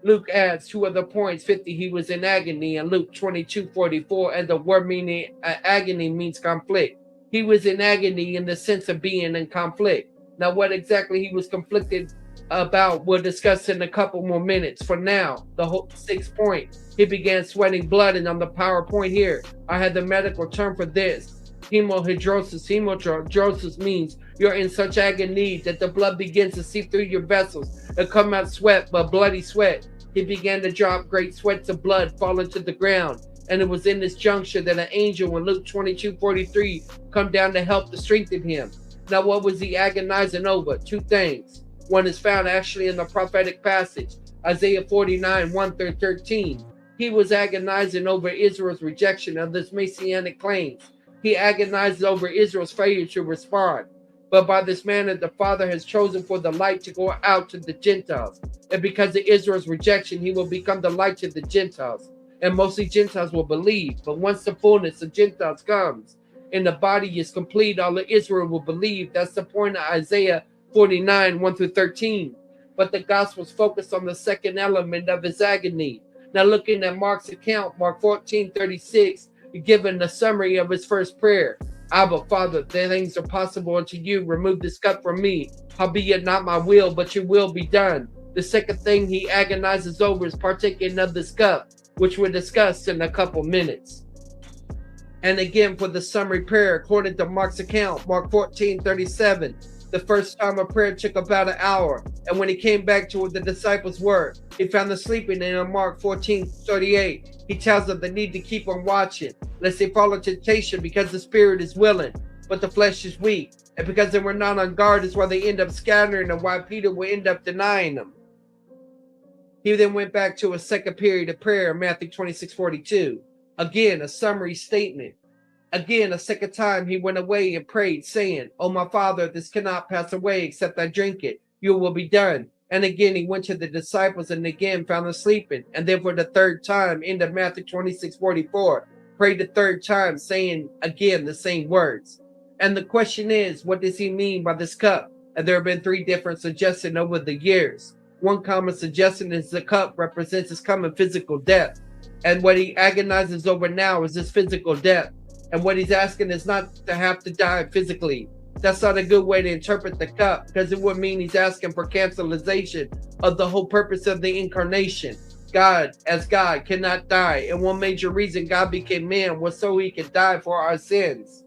Luke adds 2 other points. 50, he was in agony, and Luke 22:44, and the word meaning agony means conflict. He was in agony in the sense of being in conflict. Now, what exactly he was conflicted about, we'll discuss in a couple more minutes. For now, the whole 6th point, he began sweating blood, and on the PowerPoint here, I had the medical term for this. Hemohidrosis. Hemohidrosis means you're in such agony that the blood begins to seep through your vessels and come out sweat, but bloody sweat. He began to drop great sweats of blood falling to the ground. And it was in this juncture that an angel in Luke 22:43 come down to help to strengthen him. Now, what was he agonizing over? 2 things. One is found actually in the prophetic passage, Isaiah 49:1-13. He was agonizing over Israel's rejection of this messianic claims. He agonized over Israel's failure to respond. But by this manner, the Father has chosen for the light to go out to the Gentiles. And because of Israel's rejection, he will become the light to the Gentiles. And mostly Gentiles will believe. But once the fullness of Gentiles comes and the body is complete, all of Israel will believe. That's the point of Isaiah 49:1-13. But the Gospels focus on the second element of his agony. Now, looking at Mark's account, Mark 14:36, given the summary of his first prayer. Abba, Father, the things are possible unto you. Remove this cup from me. Howbeit not my will, but your will be done. The second thing he agonizes over is partaking of this cup, which we'll discuss in a couple minutes. And again, for the summary prayer, according to Mark's account, Mark 14:37, the first time of prayer took about an hour. And when he came back to what the disciples were, he found them sleeping. And in Mark 14:38, he tells them they need to keep on watching, lest they fall into temptation, because the spirit is willing, but the flesh is weak. And because they were not on guard is why they end up scattering and why Peter will end up denying them. He then went back to a second period of prayer, Matthew 26:42. Again, a summary statement. Again, a second time he went away and prayed, saying, "O my Father, this cannot pass away except I drink it. Your will be done." And again he went to the disciples and again found them sleeping. And then for the third time, into Matthew 26:44, prayed the third time, saying again the same words. And the question is, what does he mean by this cup? And there have been 3 different suggestions over the years. One common suggestion is the cup represents his coming physical death. And what he agonizes over now is his physical death. And what he's asking is not to have to die physically. That's not a good way to interpret the cup, because it would mean he's asking for cancellation of the whole purpose of the incarnation. God, as God, cannot die. And one major reason God became man was so he could die for our sins.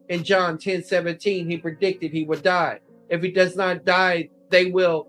In John 10:17, he predicted he would die. If he does not die, they will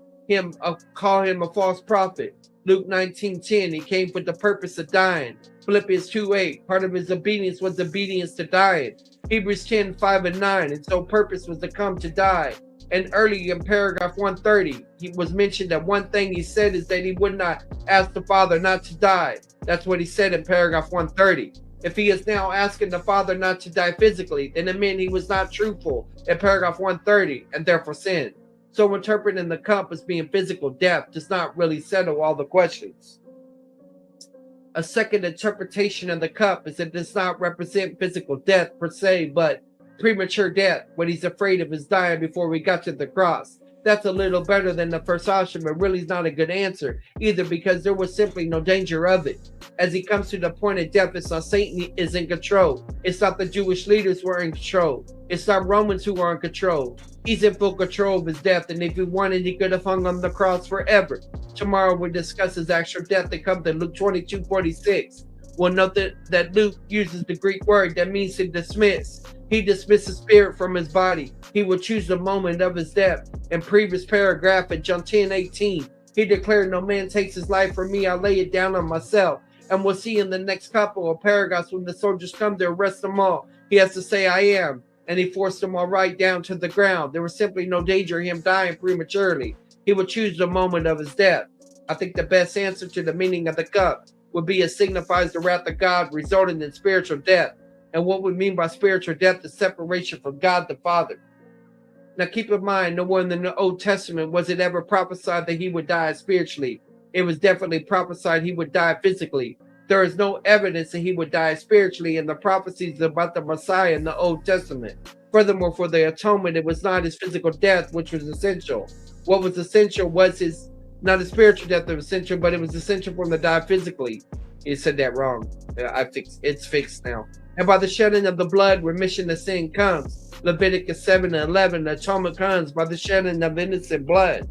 call him a false prophet. Luke 19:10, he came for the purpose of dying. Philippians 2:8, part of his obedience was obedience to dying. Hebrews 10:5-9, and so purpose was to come to die. And early in paragraph 130, he was mentioned that one thing he said is that he would not ask the Father not to die. That's what he said in paragraph 130. If he is now asking the Father not to die physically, then it meant he was not truthful in paragraph 130 and therefore sinned. So interpreting the cup as being physical death does not really settle all the questions. A second interpretation of the cup is that it does not represent physical death per se, but premature death. What he's afraid of is dying before we got to the cross. That's a little better than the first option, but really is not a good answer either, because there was simply no danger of it. As he comes to the point of death, it's not Satan is in control. It's not the Jewish leaders who are in control. It's not Romans who are in control. He's in full control of his death, and if he wanted, he could have hung on the cross forever. Tomorrow we'll discuss his actual death that comes in Luke 22:46. We'll note that Luke uses the Greek word that means to dismiss. He dismisses spirit from his body. He will choose the moment of his death. In previous paragraph in John 10:18, he declared, "No man takes his life from me, I lay it down on myself." And we'll see in the next couple of paragraphs, when the soldiers come to arrest them all, he has to say, "I am." And he forced them all right down to the ground. There was simply no danger of him dying prematurely. He would choose the moment of his death. I think the best answer to the meaning of the cup would be it signifies the wrath of God resulting in spiritual death. And what we mean by spiritual death is separation from God the Father. Now keep in mind, nowhere in the Old Testament was it ever prophesied that he would die spiritually. It was definitely prophesied he would die physically. There is no evidence that he would die spiritually in the prophecies about the Messiah in the Old Testament. Furthermore, for the atonement, it was not his physical death which was essential. What was essential was his, not his spiritual death that was essential, but it was essential for him to die physically. He said that wrong. It's fixed now. And by the shedding of the blood, remission of sin comes. Leviticus 7:11, the atonement comes by the shedding of innocent blood.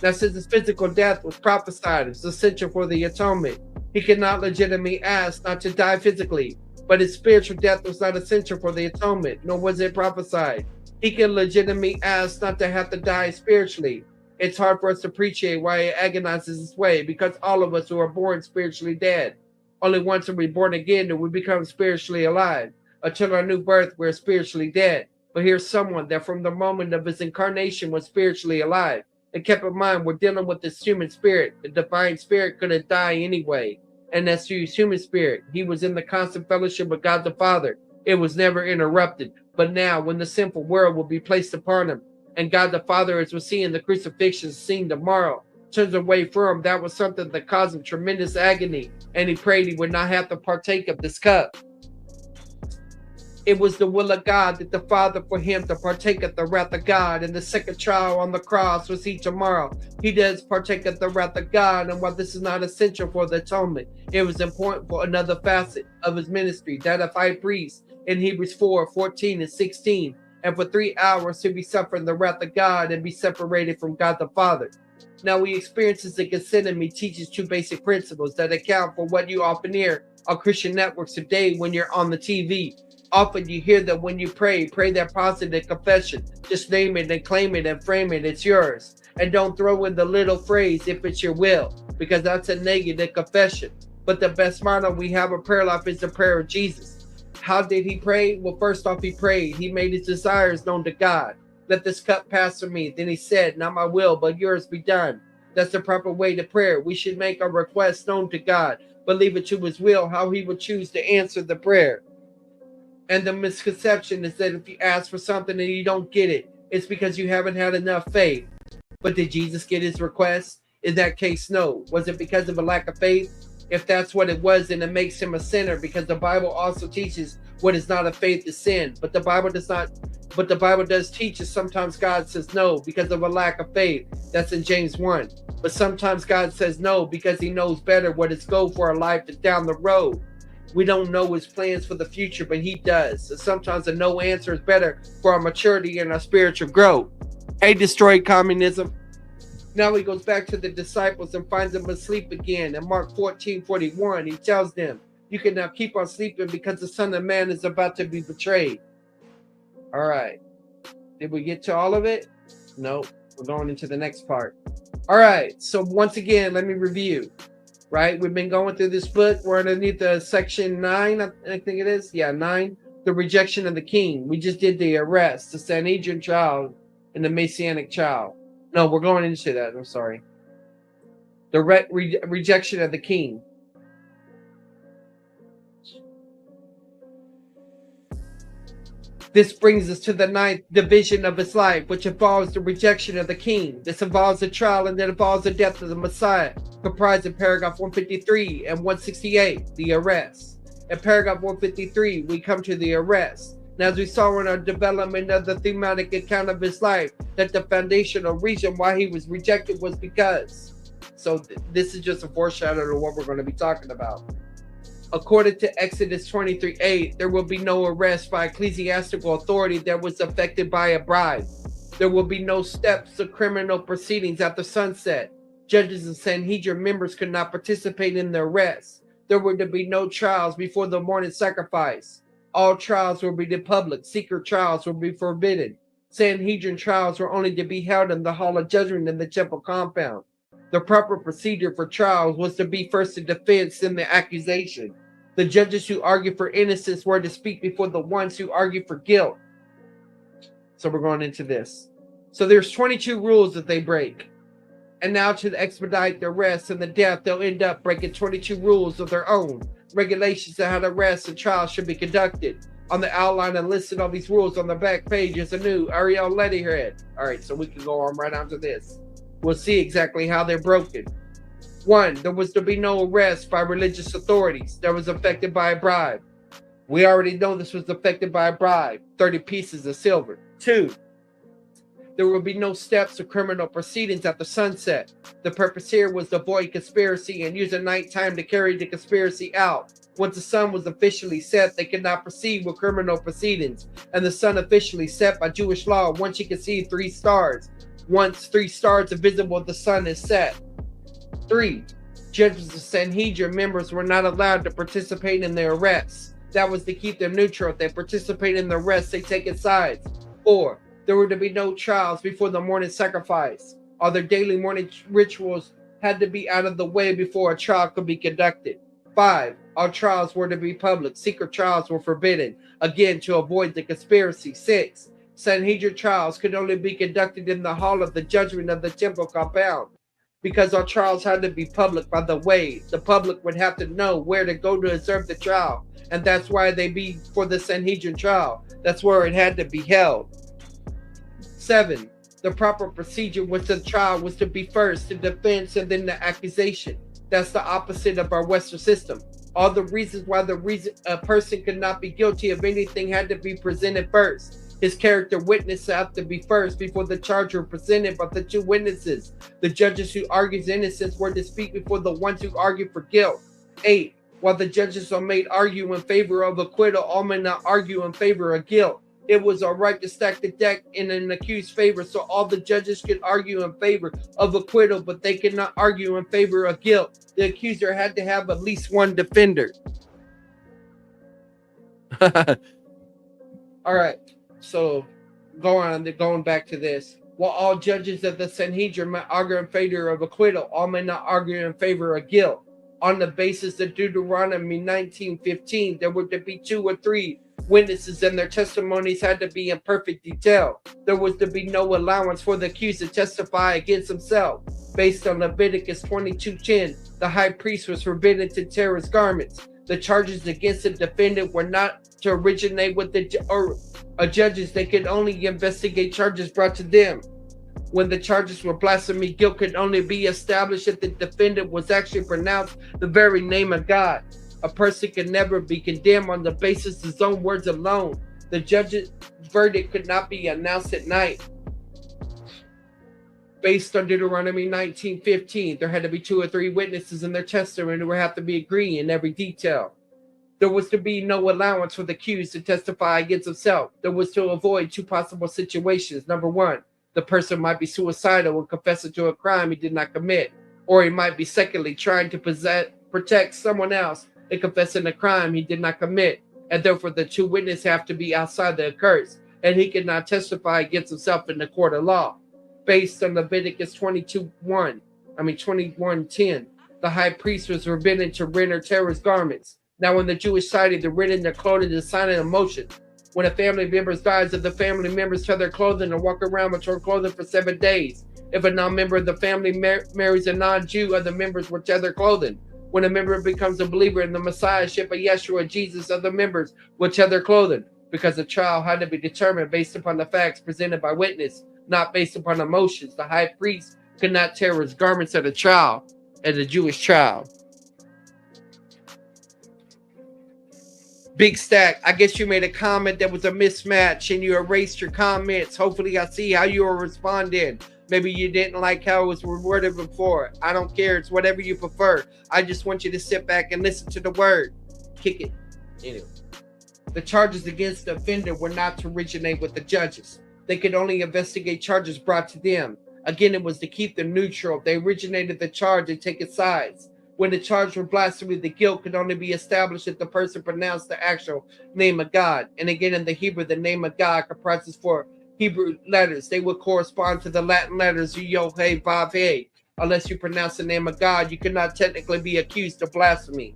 Now, since his physical death was prophesied, it was essential for the atonement. He could not legitimately ask not to die physically, but his spiritual death was not essential for the atonement, nor was it prophesied. He can legitimately ask not to have to die spiritually. It's hard for us to appreciate why he agonizes this way, because all of us who are born spiritually dead. Only once are we born again do we become spiritually alive. Until our new birth, we're spiritually dead. But here's someone that from the moment of his incarnation was spiritually alive. And keep in mind, we're dealing with this human spirit. The divine spirit couldn't die anyway. And that's through his human spirit. He was in the constant fellowship with God the Father. It was never interrupted. But now, when the sinful world will be placed upon him, and God the Father, as we're seeing the crucifixion scene tomorrow, turns away from him, that was something that caused him tremendous agony. And he prayed he would not have to partake of this cup. It was the will of God that the Father for him to partake of the wrath of God. And the second trial on the cross was he tomorrow. He does partake of the wrath of God. And while this is not essential for the atonement, it was important for another facet of his ministry, that of high priest in Hebrews 4:14 and 16. And for 3 hours to be suffering the wrath of God and be separated from God the Father. Now, we experiences in Gethsemane teaches two basic principles that account for what you often hear on Christian networks today when you're on the TV. Often you hear that when you pray that positive confession. Just name it and claim it and frame it. It's yours. And don't throw in the little phrase, "if it's your will," because that's a negative confession. But the best model we have of prayer life is the prayer of Jesus. How did he pray? Well, first off, he prayed. He made his desires known to God. "Let this cup pass from me." Then he said, "Not my will, but yours be done." That's the proper way to pray. We should make our requests known to God, but leave it to his will, how he would choose to answer the prayer. And the misconception is that if you ask for something and you don't get it, it's because you haven't had enough faith. But did Jesus get his request? In that case, no. Was it because of a lack of faith? If that's what it was, then it makes him a sinner, because the Bible also teaches what is not of faith is sin. But the Bible does teach us sometimes God says no because of a lack of faith. That's in James 1. But sometimes God says no because he knows better what is good for our life is down the road. We don't know his plans for the future, but he does. So sometimes a no answer is better for our maturity and our spiritual growth. Hey, destroyed communism. Now he goes back to the disciples and finds them asleep again. In Mark 14:41, he tells them, "You can now keep on sleeping because the Son of Man is about to be betrayed." All right. Did we get to all of it? No, we're going into the next part. All right. So once again, let me review. Right? We've been going through this book. We're underneath the section 9, I think it is. Yeah, 9. The rejection of the king. We just did the arrest, the Sanhedrin trial, and the Messianic trial. No, we're going into that. I'm sorry. The rejection of the king. This brings us to the 9th division of his life, which involves the rejection of the king. This involves the trial and then involves the death of the Messiah, comprised in paragraph 153 and 168, the arrest. In paragraph 153, we come to the arrest. And as we saw in our development of the thematic account of his life, that the foundational reason why he was rejected was because. So this is just a foreshadow of what we're going to be talking about. According to Exodus 23:8, there will be no arrest by ecclesiastical authority that was affected by a bribe. There will be no steps of criminal proceedings after sunset. Judges and Sanhedrin members could not participate in the arrest. There were to be no trials before the morning sacrifice. All trials will be public. Secret trials will be forbidden. Sanhedrin trials were only to be held in the Hall of Judgment in the temple compound. The proper procedure for trials was to be first the defense, then the accusation. The judges who argued for innocence were to speak before the ones who argued for guilt. So we're going into this. So there's 22 rules that they break. And now to expedite the arrest and the death, they'll end up breaking 22 rules of their own. Regulations on how the arrest and trial should be conducted. On the outline and listed all these rules on the back page is a new Ariel letterhead. All right, so we can go on right on to this. We'll see exactly how they're broken. 1. There was to be no arrest by religious authorities that was affected by a bribe. We already know this was affected by a bribe, 30 pieces of silver. 2. There will be no steps of criminal proceedings after sunset. The purpose here was to avoid conspiracy and use the nighttime to carry the conspiracy out. Once the sun was officially set, they could not proceed with criminal proceedings. And the sun officially set by Jewish law once you can see 3 stars. Once 3 stars are visible, the sun is set. 3. Judges and Sanhedrin members were not allowed to participate in their arrests. That was to keep them neutral. If they participate in the arrests, they take sides. 4. There were to be no trials before the morning sacrifice. All their daily morning rituals had to be out of the way before a trial could be conducted. 5. All trials were to be public. Secret trials were forbidden, again to avoid the conspiracy. 6. Sanhedrin trials could only be conducted in the hall of the judgment of the temple compound. Because our trials had to be public, by the way, the public would have to know where to go to observe the trial. And that's why they be for the Sanhedrin trial. That's where it had to be held. 7. The proper procedure with the trial was to be first the defense and then the accusation. That's the opposite of our Western system. All the reasons why a person could not be guilty of anything had to be presented first. His character witness have to be first before the charge were presented by the 2 witnesses. The judges who argued innocence were to speak before the ones who argued for guilt. 8. While the judges are made argue in favor of acquittal, all may not argue in favor of guilt. It was all right to stack the deck in an accused's favor, so all the judges could argue in favor of acquittal, but they could not argue in favor of guilt. The accuser had to have at least one defender. All right. So, going back to this. While all judges of the Sanhedrin might argue in favor of acquittal, all may not argue in favor of guilt. On the basis of Deuteronomy 19:15, there were to be 2 or 3 witnesses, and their testimonies had to be in perfect detail. There was to be no allowance for the accused to testify against himself. Based on Leviticus 22:10, the high priest was forbidden to tear his garments. The charges against the defendant were not to originate with the judges. They could only investigate charges brought to them. When the charges were blasphemy, guilt could only be established if the defendant was actually pronounced the very name of God. A person could never be condemned on the basis of his own words alone. The judge's verdict could not be announced at night. Based on Deuteronomy 19:15, there had to be 2 or 3 witnesses in their testimony who would have to be agreeing in every detail. There was to be no allowance for the accused to testify against himself. There was to avoid 2 possible situations. Number 1, the person might be suicidal and confessing to a crime he did not commit. Or he might be secondly trying to protect someone else and confessing a crime he did not commit. And therefore the 2 witnesses have to be outside the occurrence. And he cannot testify against himself in the court of law. Based on Leviticus 21:10, the high priest was forbidden to rend or tear his garments. Now, in the Jewish society, the rending their clothing is a sign of emotion. When a family member dies, if the family members tear their clothing and walk around with torn clothing for 7 days. If a non-member of the family marries a non-Jew, other members will tear their clothing. When a member becomes a believer in the Messiahship of Yeshua, Jesus, other members will tear their clothing, because the trial had to be determined based upon the facts presented by witness, not based upon emotions. The high priest could not tear his garments at a trial, at a Jewish trial. Big Stack, I guess you made a comment that was a mismatch and you erased your comments. Hopefully, I see how you were responding. Maybe you didn't like how it was reworded before. I don't care. It's whatever you prefer. I just want you to sit back and listen to the word. Kick it. Anyway. The charges against the offender were not to originate with the judges. They could only investigate charges brought to them. Again, it was to keep them neutral. If they originated the charge, they take its sides. When the charge for blasphemy, the guilt could only be established if the person pronounced the actual name of God. And again, in the Hebrew, the name of God comprises 4 Hebrew letters. They would correspond to the Latin letters Yod-Heh, Vav-Heh. Unless you pronounce the name of God, you cannot technically be accused of blasphemy.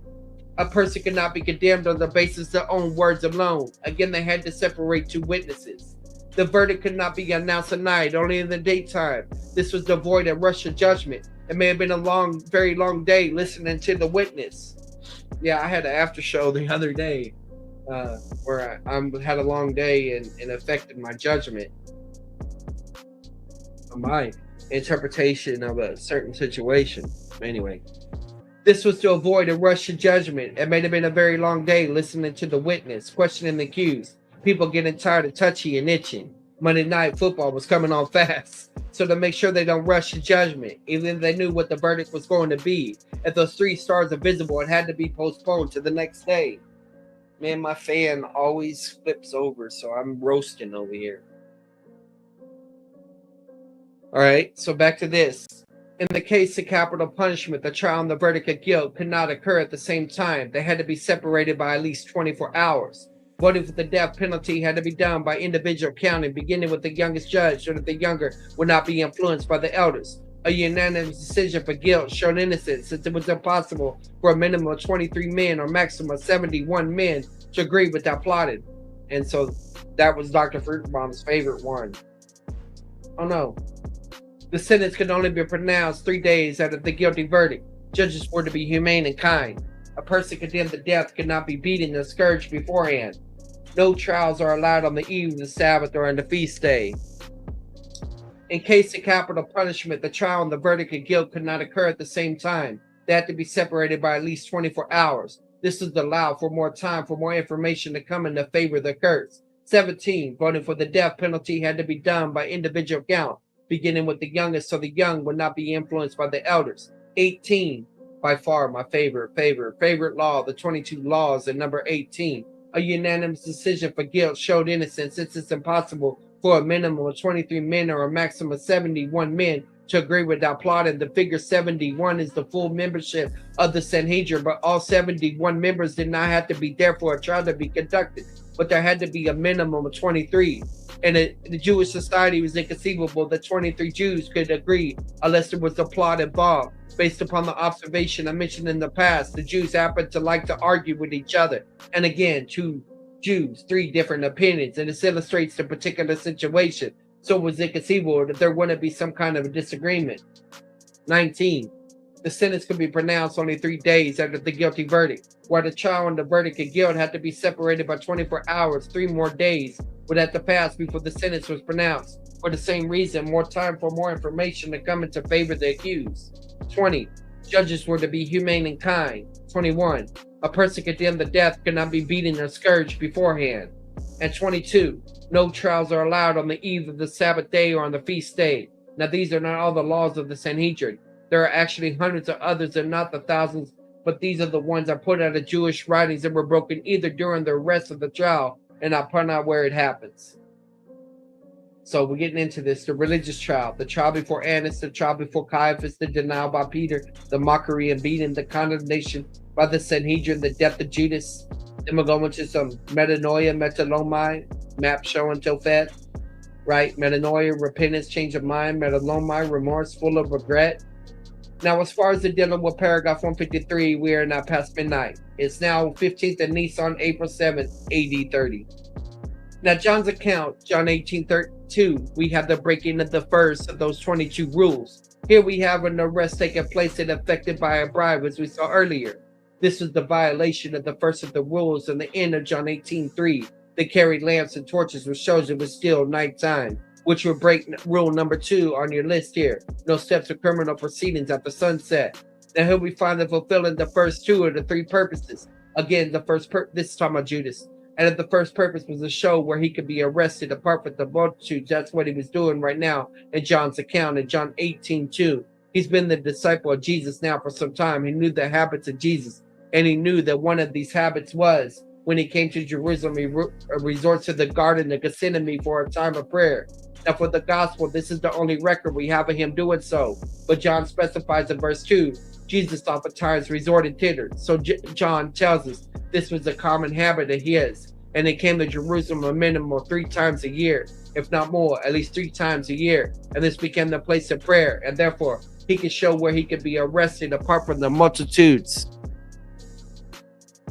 A person cannot be condemned on the basis of their own words alone. Again, they had to separate 2 witnesses. The verdict could not be announced at night, only in the daytime. This was to avoid a rush of judgment. It may have been a very long day listening to the witness. Yeah, I had an after show the other day where I had a long day and affected my judgment, my interpretation of a certain situation. Anyway, this was to avoid a rush of judgment. It may have been a very long day listening to the witness, questioning the accused. People getting tired of touchy and itching. Monday Night Football was coming on fast. So to make sure they don't rush to judgment, even if they knew what the verdict was going to be, if those 3 stars are visible, it had to be postponed to the next day. Man, my fan always flips over, so I'm roasting over here. All right, so back to this. In the case of capital punishment, the trial and the verdict of guilt could not occur at the same time. They had to be separated by at least 24 hours. Voting for the death penalty had to be done by individual counting, beginning with the youngest judge, so that the younger would not be influenced by the elders. A unanimous decision for guilt showed innocence, since it was impossible for a minimum of 23 men or maximum of 71 men to agree without plotting. And so that was Dr. Fruitbaum's favorite one. Oh no. The sentence could only be pronounced 3 days after the guilty verdict. Judges were to be humane and kind. A person condemned to death could not be beaten or scourged beforehand. No trials are allowed on the eve of the Sabbath or on the feast day. In case of capital punishment, the trial and the verdict of guilt could not occur at the same time. They had to be separated by at least 24 hours. This is to allow for more time for more information to come in the favor of the curse. 17. Voting for the death penalty had to be done by individual count, beginning with the youngest, so the young would not be influenced by the elders. 18. By far my favorite law, the 22 laws, and number 18. A unanimous decision for guilt showed innocence, since it's impossible for a minimum of 23 men or a maximum of 71 men to agree without plotting. The figure 71 is the full membership of the Sanhedrin, but all 71 members did not have to be there for a trial to be conducted, but there had to be a minimum of 23. And the Jewish society was inconceivable that 23 Jews could agree unless there was a plot involved. Based upon the observation I mentioned in the past, the Jews happen to like to argue with each other. And again, 2 Jews, 3 different opinions, and this illustrates the particular situation. So it was inconceivable that there wouldn't be some kind of a disagreement. 19. The sentence could be pronounced only 3 days after the guilty verdict. While the trial and the verdict of guilt had to be separated by 24 hours, 3 more days would have to pass before the sentence was pronounced. For the same reason, more time for more information to come into favor of the accused. 20. Judges were to be humane and kind. 21. A person condemned to death could not be beaten or scourged beforehand. And 22. No trials are allowed on the eve of the Sabbath day or on the feast day. Now these are not all the laws of the Sanhedrin. There are actually hundreds of others and not the thousands, but these are the ones I put out of Jewish writings that were broken either during the rest of the trial, and I'll point out where it happens. So we're getting into this, the religious trial, the trial before Annas, the trial before Caiaphas, the denial by Peter, the mockery and beating, the condemnation by the Sanhedrin, the death of Judas. Then we're going to some metanoia, metalomai, map showing Tophet, right? Metanoia, repentance, change of mind, metalomai, remorse, full of regret. Now, as far as the dealing with paragraph 153, we are now past midnight. It's now 15th of Nisan, April 7th, AD 30. Now, John's account, John 18:32, we have the breaking of the first of those 22 rules. Here we have an arrest taking place and affected by a bribe, as we saw earlier. This was the violation of the first of the rules in the end of John 18:3. They carried lamps and torches, which shows it was still nighttime, which would break rule number 2 on your list here. No steps of criminal proceedings after sunset. Now here we find them fulfilling the first 2 of the 3 purposes. Again, this is talking about Judas. And if the first purpose was to show where he could be arrested apart from the multitude, that's what he was doing right now in John's account in John 18:2. He's been the disciple of Jesus now for some time. He knew the habits of Jesus, and he knew that one of these habits was when he came to Jerusalem, he resorts to the Garden of Gethsemane for a time of prayer. Now, for the gospel, this is the only record we have of him doing so. But John specifies in verse 2, Jesus oftentimes resorted thither. So John tells us this was a common habit of his. And he came to Jerusalem a minimum of 3 times a year, if not more, at least 3 times a year. And this became the place of prayer. And therefore, he could show where he could be arrested apart from the multitudes.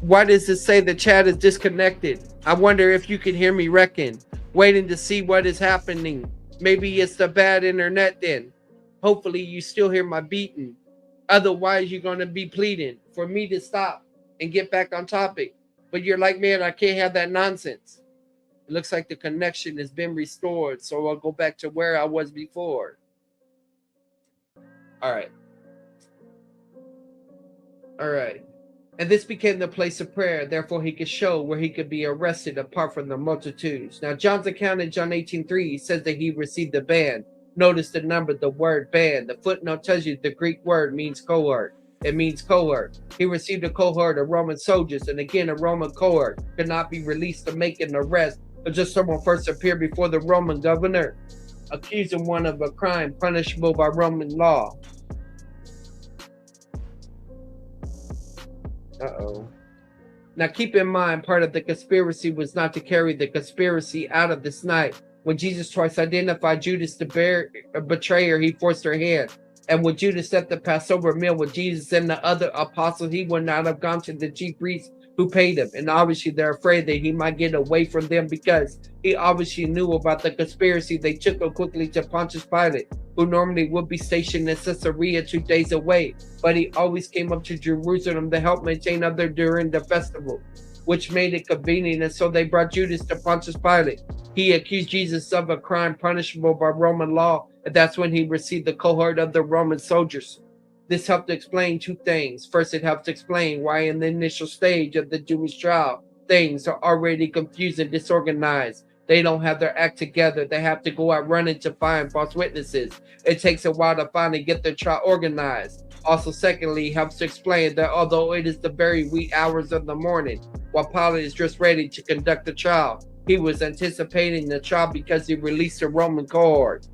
Why does it say the chat is disconnected? I wonder if you can hear me reckon, waiting to see what is happening. Maybe it's the bad internet then. Hopefully you still hear my beating. Otherwise, you're going to be pleading for me to stop and get back on topic. But you're like, man, I can't have that nonsense. It looks like the connection has been restored. So I'll go back to where I was before. All right. And this became the place of prayer. Therefore, he could show where he could be arrested apart from the multitudes. Now, John's account in John 18:3 says that he received the band. Notice the number, the word band. The footnote tells you the Greek word means cohort. It means cohort. He received a cohort of Roman soldiers. And again, a Roman cohort could not be released to make an arrest, but just someone first appear before the Roman governor, accusing one of a crime punishable by Roman law. Now keep in mind, part of the conspiracy was not to carry the conspiracy out of this night. When Jesus twice identified Judas the betrayer, he forced her hand. And when Judas at the Passover meal with Jesus and the other apostles, he would not have gone to the chief priests who paid him. And obviously they're afraid that he might get away from them because he obviously knew about the conspiracy. They took him quickly to Pontius Pilate, who normally would be stationed in Caesarea 2 days away. But he always came up to Jerusalem to help maintain other during the festival, which made it convenient. And so they brought Judas to Pontius Pilate. He accused Jesus of a crime punishable by Roman law, and that's when he received the cohort of the Roman soldiers. This helped to explain 2 things. First, it helps explain why in the initial stage of the Jewish trial, things are already confused and disorganized. They don't have their act together. They have to go out running to find false witnesses. It takes a while to finally get their trial organized. Also, secondly, it helps to explain that although it is the very wee hours of the morning, while Pilate is just ready to conduct the trial, he was anticipating the trial because he released a Roman cohort.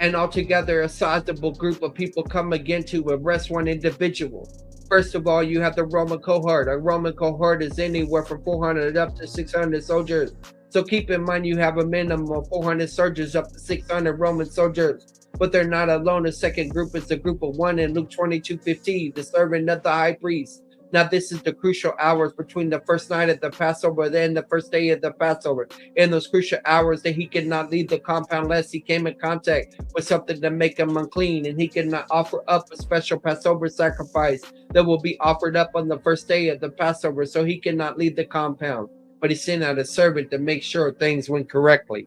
And altogether, a sizable group of people come again to arrest one individual. First of all, you have the Roman cohort. A Roman cohort is anywhere from 400 up to 600 soldiers. So keep in mind you have a minimum of 400 soldiers up to 600 Roman soldiers. But they're not alone. The second group is the group of 1 in Luke 22:15, the servant of the high priest. Now, this is the crucial hours between the first night of the Passover and the first day of the Passover. In those crucial hours that he could not leave the compound unless he came in contact with something to make him unclean, and he could not offer up a special Passover sacrifice that will be offered up on the first day of the Passover, so he cannot leave the compound. But he sent out a servant to make sure things went correctly.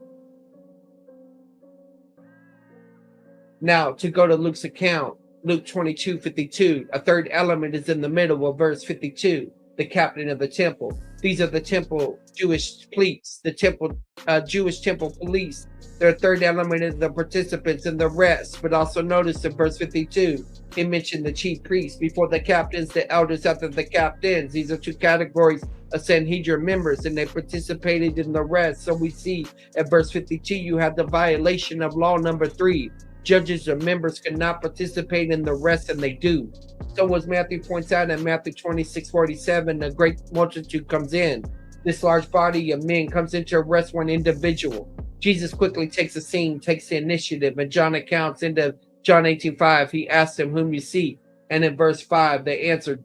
Now, to go to Luke's account, Luke 22:52, a third element is in the middle of verse 52, the captain of the temple. These are the temple Jewish police, the Jewish temple police. Their third element is the participants and the rest. But also notice in verse 52, he mentioned the chief priests before the captains, the elders after the captains. These are 2 categories of Sanhedrin members, and they participated in the rest. So we see at verse 52, you have the violation of law number 3. Judges or members cannot participate in the rest, and they do. So as Matthew points out in Matthew 26:47, a great multitude comes in. This large body of men comes in to arrest one individual. Jesus quickly takes the scene, takes the initiative, and John accounts into John 18:5. He asked them whom you seek. And in verse 5, they answered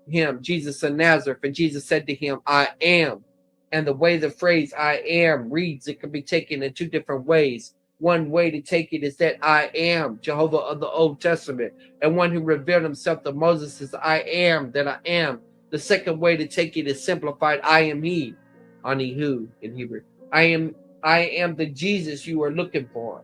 him, Jesus of Nazareth. And Jesus said to him, I am. And the way the phrase I am reads, it can be taken in 2 different ways. One way to take it is that I am Jehovah of the Old Testament, and one who revealed himself to Moses is I am that I am. The second way to take it is simplified I am he, Anihu in Hebrew. I am the Jesus you are looking for.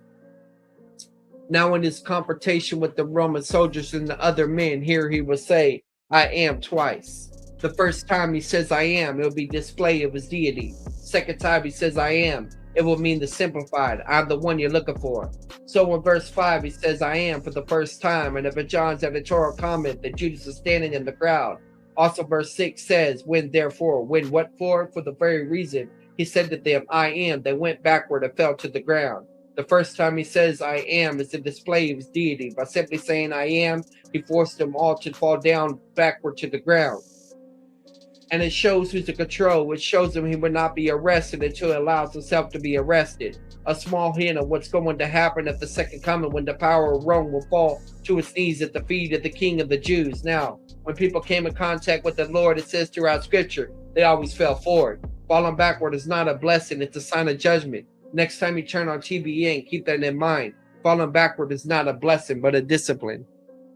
Now in his confrontation with the Roman soldiers and the other men, here he will say, I am twice. The first time he says I am, it will be display of his deity. Second time he says I am, it will mean the simplified. I'm the one you're looking for. So in verse 5, he says I am for the first time. And if John's editorial comment that Judas is standing in the crowd. Also verse 6 says, when therefore, when what for? For the very reason he said to them, I am. They went backward and fell to the ground. The first time he says I am is a display of his deity. By simply saying I am, he forced them all to fall down backward to the ground. And it shows who's in control, which shows him he would not be arrested until he allows himself to be arrested. A small hint of what's going to happen at the second coming, when the power of Rome will fall to its knees at the feet of the King of the Jews. Now, when people came in contact with the Lord, it says throughout Scripture, they always fell forward. Falling backward is not a blessing, it's a sign of judgment. Next time you turn on TBN, keep that in mind. Falling backward is not a blessing, but a discipline.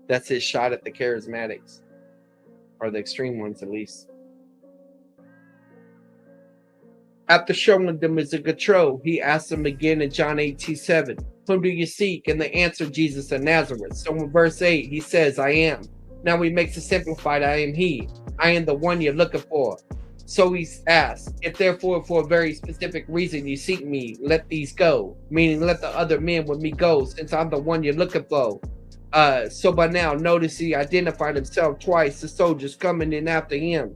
That's his shot at the charismatics, or the extreme ones at least. After showing them his control, he asked them again in John 18:7, whom do you seek? And they answered, Jesus of Nazareth. So in verse 8, he says, I am. Now he makes it simplified, I am he. I am the one you're looking for. So he asked, if therefore for a very specific reason you seek me, let these go. Meaning let the other men with me go, since I'm the one you're looking for. So by now, notice he identified himself twice, the soldiers coming in after him.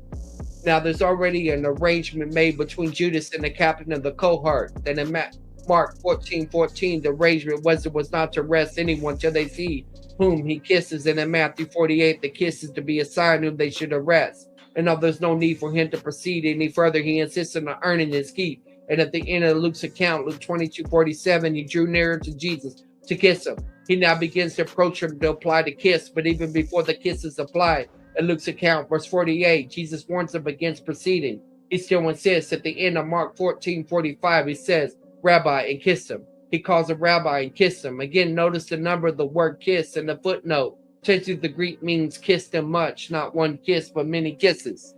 Now, there's already an arrangement made between Judas and the captain of the cohort. Then in Mark 14:14, the arrangement was not to arrest anyone till they see whom he kisses. And in Matthew 48, the kiss is to be a sign whom they should arrest. And now there's no need for him to proceed any further. He insists on earning his keep. And at the end of Luke's account, Luke 22:47, he drew nearer to Jesus to kiss him. He now begins to approach him to apply the kiss, but even before the kiss is applied, in Luke's account, verse 48, Jesus warns them against proceeding. He still insists. At the end of Mark 14:45, he says, Rabbi, and kiss him. He calls him Rabbi and kiss him. Again, notice the number of the word kiss in the footnote. Technically, the Greek means kiss them much, not one kiss, but many kisses.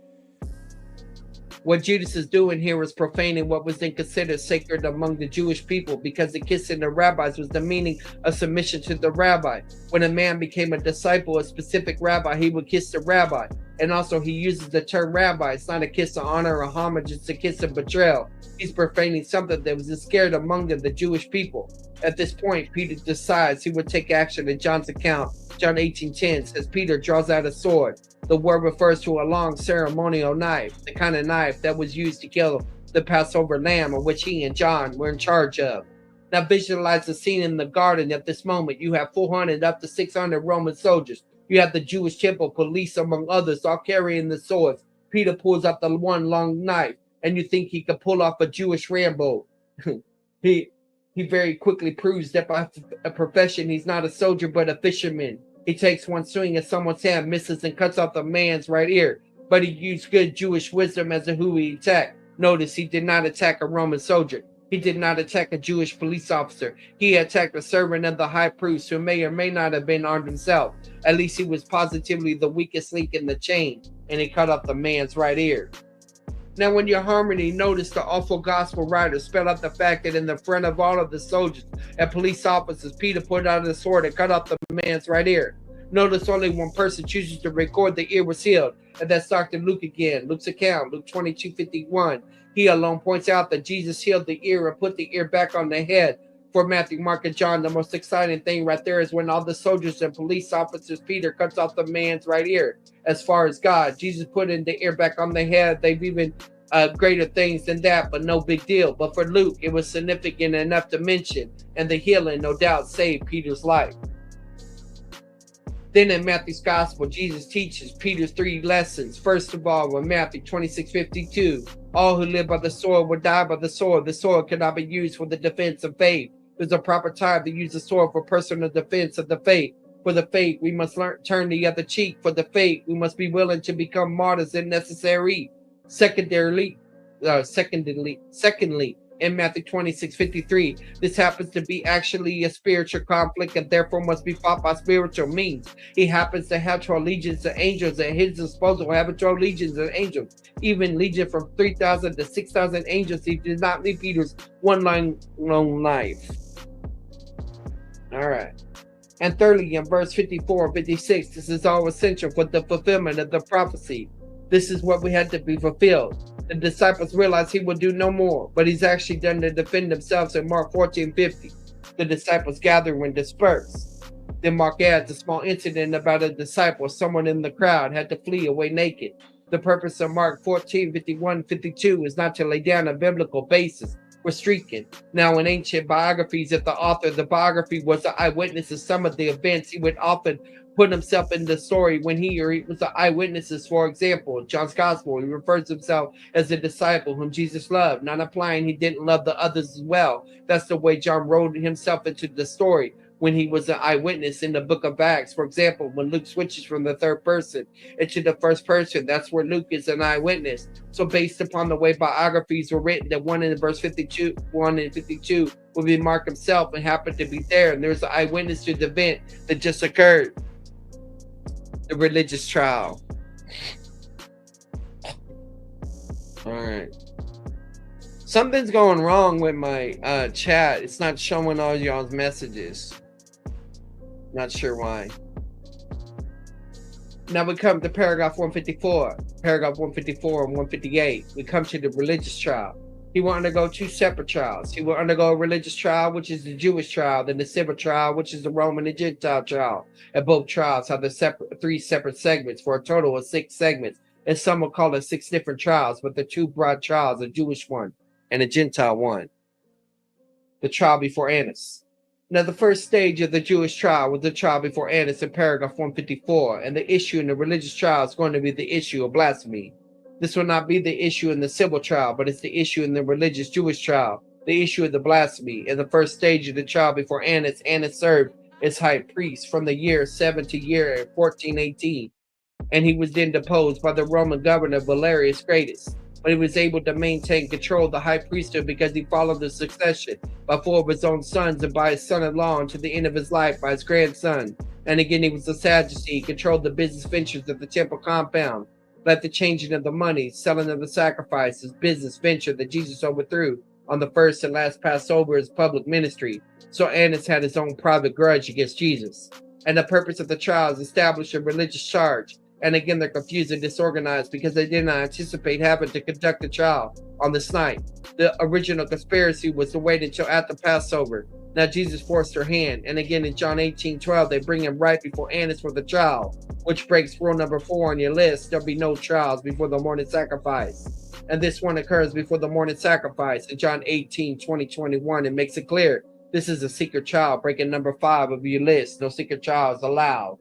What Judas is doing here is profaning what was then considered sacred among the Jewish people, because the kissing the rabbis was the meaning of submission to the rabbi. When a man became a disciple of a specific rabbi, he would kiss the rabbi. And also he uses the term rabbi. It's not a kiss of honor or homage, it's a kiss of betrayal. He's profaning something that was scared among them, the Jewish people. At this point, Peter decides he would take action. In John's account, John 18:10 says Peter draws out a sword. The word refers to a long ceremonial knife, the kind of knife that was used to kill the Passover lamb, of which he and John were in charge of. Now visualize the scene in the garden. At this moment, you have 400 up to 600 Roman soldiers. You have the Jewish temple police, among others, all carrying the swords. Peter pulls out the one long knife, and you think he could pull off a Jewish Rambo. He very quickly proves that by a profession, he's not a soldier, but a fisherman. He takes one swing at someone's hand, misses, and cuts off the man's right ear. But he used good Jewish wisdom as to who he attacked. Notice he did not attack a Roman soldier. He did not attack a Jewish police officer. He attacked a servant of the high priest who may or may not have been armed himself. At least he was positively the weakest link in the chain, and he cut off the man's right ear. Now, when you're harmony, notice the awful gospel writer spelled out the fact that in the front of all of the soldiers and police officers, Peter put out his sword and cut off the man's right ear. Notice only one person chooses to record the ear was healed, and that's Dr. Luke again. Luke's account, Luke 22:51. He alone points out that Jesus healed the ear and put the ear back on the head. For Matthew, Mark, and John, the most exciting thing right there is when all the soldiers and police officers, Peter cuts off the man's right ear. As far as God, Jesus put in the ear back on the head. They've even greater things than that, but no big deal. But for Luke, it was significant enough to mention, and the healing no doubt saved Peter's life. Then in Matthew's gospel, Jesus teaches Peter's 3 lessons. First of all, in Matthew 26:52, all who live by the sword will die by the sword. The sword cannot be used for the defense of faith. There's a proper time to use the sword for personal defense of the faith. For the faith, we must turn the other cheek. For the faith, we must be willing to become martyrs if necessary. Secondly, in Matthew 26:53, this happens to be actually a spiritual conflict and therefore must be fought by spiritual means. He happens to have 12 legions of angels at his disposal, having 12 legions of angels, even legion from 3,000 to 6,000 angels. He did not leave Peter's one lone life. All right. And thirdly, in verse 54 and 56, this is all essential for the fulfillment of the prophecy. This is what we had to be fulfilled. The disciples realized he would do no more, but he's actually done to defend themselves in Mark 14:50. The disciples gather and disperse. Then Mark adds a small incident about a disciple, someone in the crowd, had to flee away naked. The purpose of Mark 14:51-52 is not to lay down a biblical basis for streaking. Now, in ancient biographies, if the author of the biography was an eyewitness of some of the events, he would often put himself in the story when he was an eyewitness. For example, John's Gospel, he refers to himself as a disciple whom Jesus loved, not implying he didn't love the others as well. That's the way John wrote himself into the story when he was an eyewitness in the book of Acts. For example, when Luke switches from the third person into the first person, that's where Luke is an eyewitness. So based upon the way biographies were written, that one in verse 52 would be Mark himself and happened to be there, and there's an eyewitness to the event that just occurred. The religious trial. All right. Something's going wrong with my chat. It's not showing all y'all's messages. Not sure why. Now we come to paragraph 154. Paragraph 154 and 158. We come to the religious trial. He will undergo two separate trials. He will undergo a religious trial, which is the Jewish trial, then the civil trial, which is the Roman and Gentile trial. And both trials have three separate segments for a total of 6 segments. And some will call it 6 different trials, but the 2 broad trials, a Jewish one and a Gentile one. The trial before Annas. Now, the first stage of the Jewish trial was the trial before Annas in paragraph 154, and the issue in the religious trial is going to be the issue of blasphemy. This will not be the issue in the civil trial, but it's the issue in the religious Jewish trial, the issue of the blasphemy. In the first stage of the trial before Annas, Annas served as high priest from the year 7 to year 1418, and he was then deposed by the Roman governor Valerius Gratus. But he was able to maintain control of the high priesthood because he followed the succession by 4 of his own sons and by his son-in-law until the end of his life by his grandson. And again, he was a Sadducee. He controlled the business ventures of the temple compound, led the changing of the money, selling of the sacrifices, business venture that Jesus overthrew on the first and last Passover, his public ministry. So Annas had his own private grudge against Jesus. And the purpose of the trial is to establish a religious charge. And again, they're confused and disorganized because they did not anticipate having to conduct the trial on this night. The original conspiracy was to wait until after Passover. Now Jesus forced their hand. And again, in John 18:12, they bring him right before Annas for the trial, which breaks rule number 4 on your list. There'll be no trials before the morning sacrifice. And this one occurs before the morning sacrifice. In John 18:20-21, it makes it clear this is a secret trial, breaking number 5 of your list. No secret trials allowed.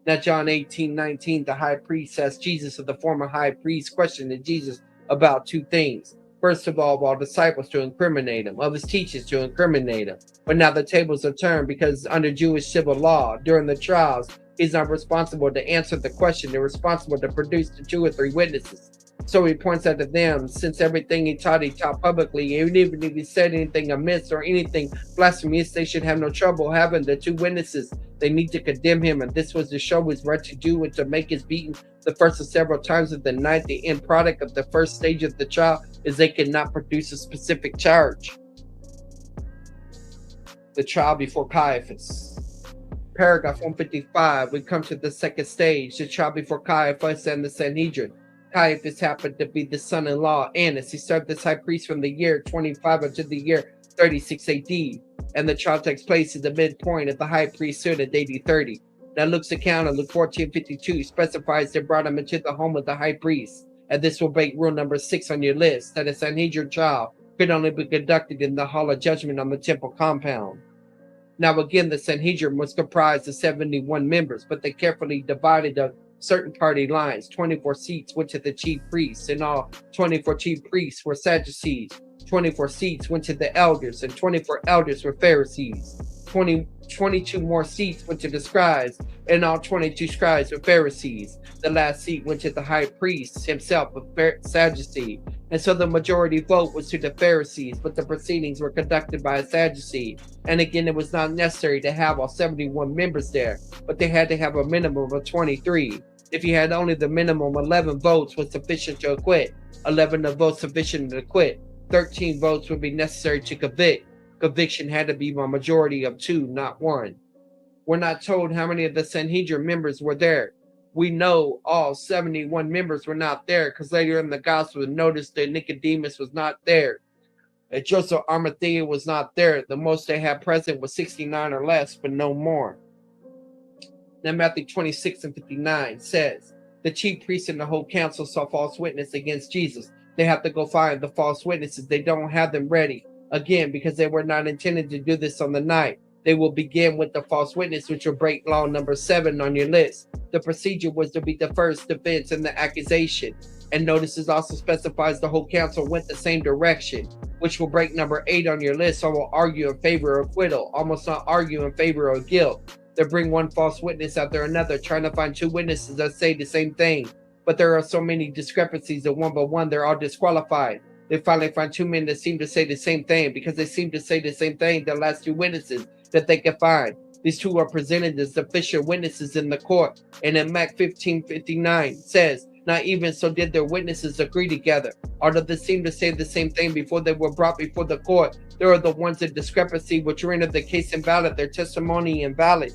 Now, John 18:19, the high priest asked Jesus of the former high priest questioned Jesus about 2 things. First of all, while disciples to incriminate him, of his teachers to incriminate him. But now the tables are turned because under Jewish civil law, during the trials, he's not responsible to answer the question. They're responsible to produce the 2 or 3 witnesses. So he points out to them, since everything he taught publicly, and even if he said anything amiss or anything blasphemous, they should have no trouble having the 2 witnesses. They need to condemn him, and this was to show his right to do and to make his beaten the first of several times of the night. The end product of the first stage of the trial is they cannot produce a specific charge. The trial before Caiaphas. Paragraph 155, we come to the second stage, the trial before Caiaphas and the Sanhedrin. Caiaphas happened to be the son-in-law Annas. He served as high priest from the year 25 until the year 36 AD. And the trial takes place at the midpoint of the high priesthood at AD 30. Now Luke's account of Luke 14:52 specifies they brought him into the home of the high priest. And this will break rule number 6 on your list, that a Sanhedrin trial could only be conducted in the hall of judgment on the temple compound. Now again, the Sanhedrin was comprised of 71 members, but they carefully divided the certain party lines. 24 seats went to the chief priests. In all, 24 chief priests were Sadducees. 24 seats went to the elders, and 24 elders were Pharisees. 22 more seats went to the scribes, and all 22 scribes were Pharisees. The last seat went to the high priest himself, a Sadducee. And so the majority vote was to the Pharisees, but the proceedings were conducted by a Sadducee. And again, it was not necessary to have all 71 members there, but they had to have a minimum of 23. If you had only the minimum 11 votes was sufficient to acquit, 11 of votes sufficient to acquit, 13 votes would be necessary to convict. Conviction had to be by a majority of 2, not 1. We're not told how many of the Sanhedrin members were there. We know all 71 members were not there because later in the gospel, notice that Nicodemus was not there. And Joseph Arimathea was not there. The most they had present was 69 or less, but no more. Now Matthew 26 and 59 says, the chief priests and the whole council saw false witness against Jesus. They have to go find the false witnesses. They don't have them ready. Again, because they were not intended to do this on the night. They will begin with the false witness, which will break law number 7 on your list. The procedure was to be the first defense and the accusation. And notice it also specifies the whole council went the same direction, which will break number 8 on your list. So will argue in favor of acquittal, almost not argue in favor of guilt. They bring one false witness after another, trying to find 2 witnesses that say the same thing. But there are so many discrepancies that one by one, they're all disqualified. They finally find 2 men that seem to say the same thing because they seem to say the same thing, the last 2 witnesses that they can find. These 2 are presented as official witnesses in the court. And in Mark 15:59 says, not even so did their witnesses agree together. Although they seem to say the same thing before they were brought before the court, there are the ones in discrepancy which render the case invalid, their testimony invalid.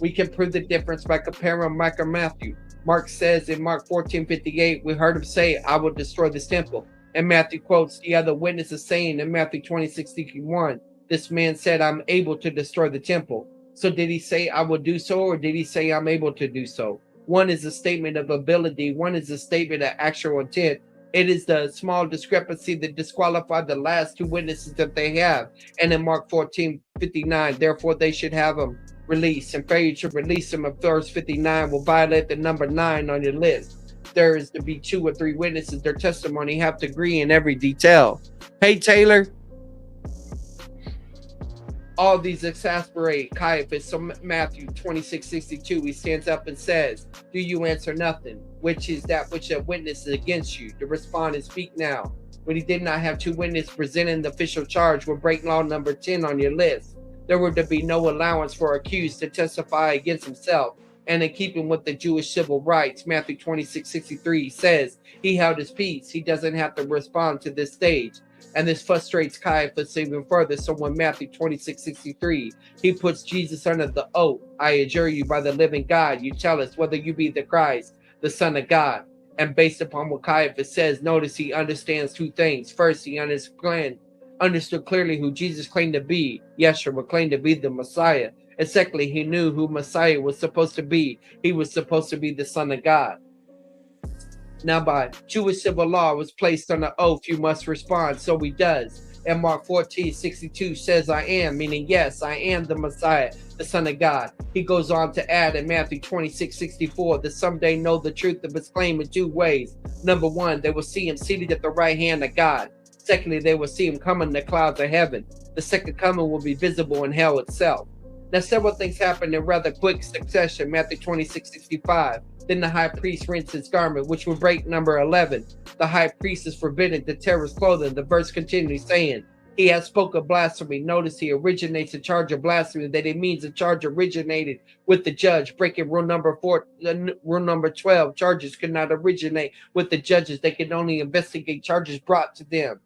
We can prove the difference by comparing Mark and Matthew. Mark says in Mark 14:58, we heard him say, I will destroy this temple. And Matthew quotes the other witnesses saying in Matthew 20:61, this man said, I'm able to destroy the temple. So did he say, I will do so, or did he say, I'm able to do so? One is a statement of ability. One is a statement of actual intent. It is the small discrepancy that disqualified the last 2 witnesses that they have. And in Mark 14:59, therefore they should have them released. And failure to release them of verse 59 will violate the number 9 on your list. There is to be 2 or 3 witnesses. Their testimony have to agree in every detail. Hey, Taylor. All these exasperate Caiaphas. So Matthew 26:62, he stands up and says, do you answer nothing? Which is that which a witness is against you? To respond and speak now. When he did not have 2 witnesses presenting the official charge, will break law number 10 on your list. There were to be no allowance for accused to testify against himself. And in keeping with the Jewish civil rights, Matthew 26:63 says he held his peace. He doesn't have to respond to this stage. And this frustrates Caiaphas even further. So when Matthew 26:63, he puts Jesus under the oath, I adjure you by the living God, you tell us whether you be the Christ, the Son of God. And based upon what Caiaphas says, notice he understands 2 things. First, he understood clearly who Jesus claimed to be. Yeshua claimed to be the Messiah. And secondly, he knew who Messiah was supposed to be. He was supposed to be the Son of God. Now by Jewish civil law was placed on the oath, you must respond. So he does. And Mark 14:62 says, I am, meaning yes, I am the Messiah, the Son of God. He goes on to add in Matthew 26:64 that someday know the truth of his claim in 2 ways. Number 1, they will see him seated at the right hand of God. Secondly, they will see him coming in the clouds of heaven. The second coming will be visible in hell itself. Now, several things happened in rather quick succession. Matthew 26:65. Then the high priest rents his garment, which will break number 11. The high priest is forbidden to tear his clothing. The verse continues saying, he has spoken blasphemy. Notice he originates a charge of blasphemy. That it means a charge originated with the judge. Breaking rule number 12. Charges could not originate with the judges. They could only investigate charges brought to them.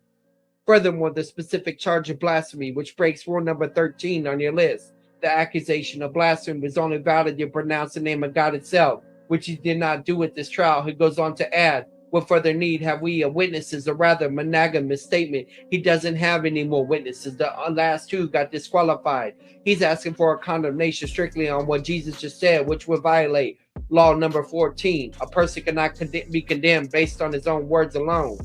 Furthermore, the specific charge of blasphemy, which breaks rule number 13 on your list. The accusation of blasphemy was only valid to pronounce the name of God itself, which he did not do at this trial. He goes on to add, what further need have we of witnesses? A rather monogamous statement. He doesn't have any more witnesses. The last 2 got disqualified. He's asking for a condemnation strictly on what Jesus just said, which would violate law number 14. A person cannot be condemned based on his own words alone.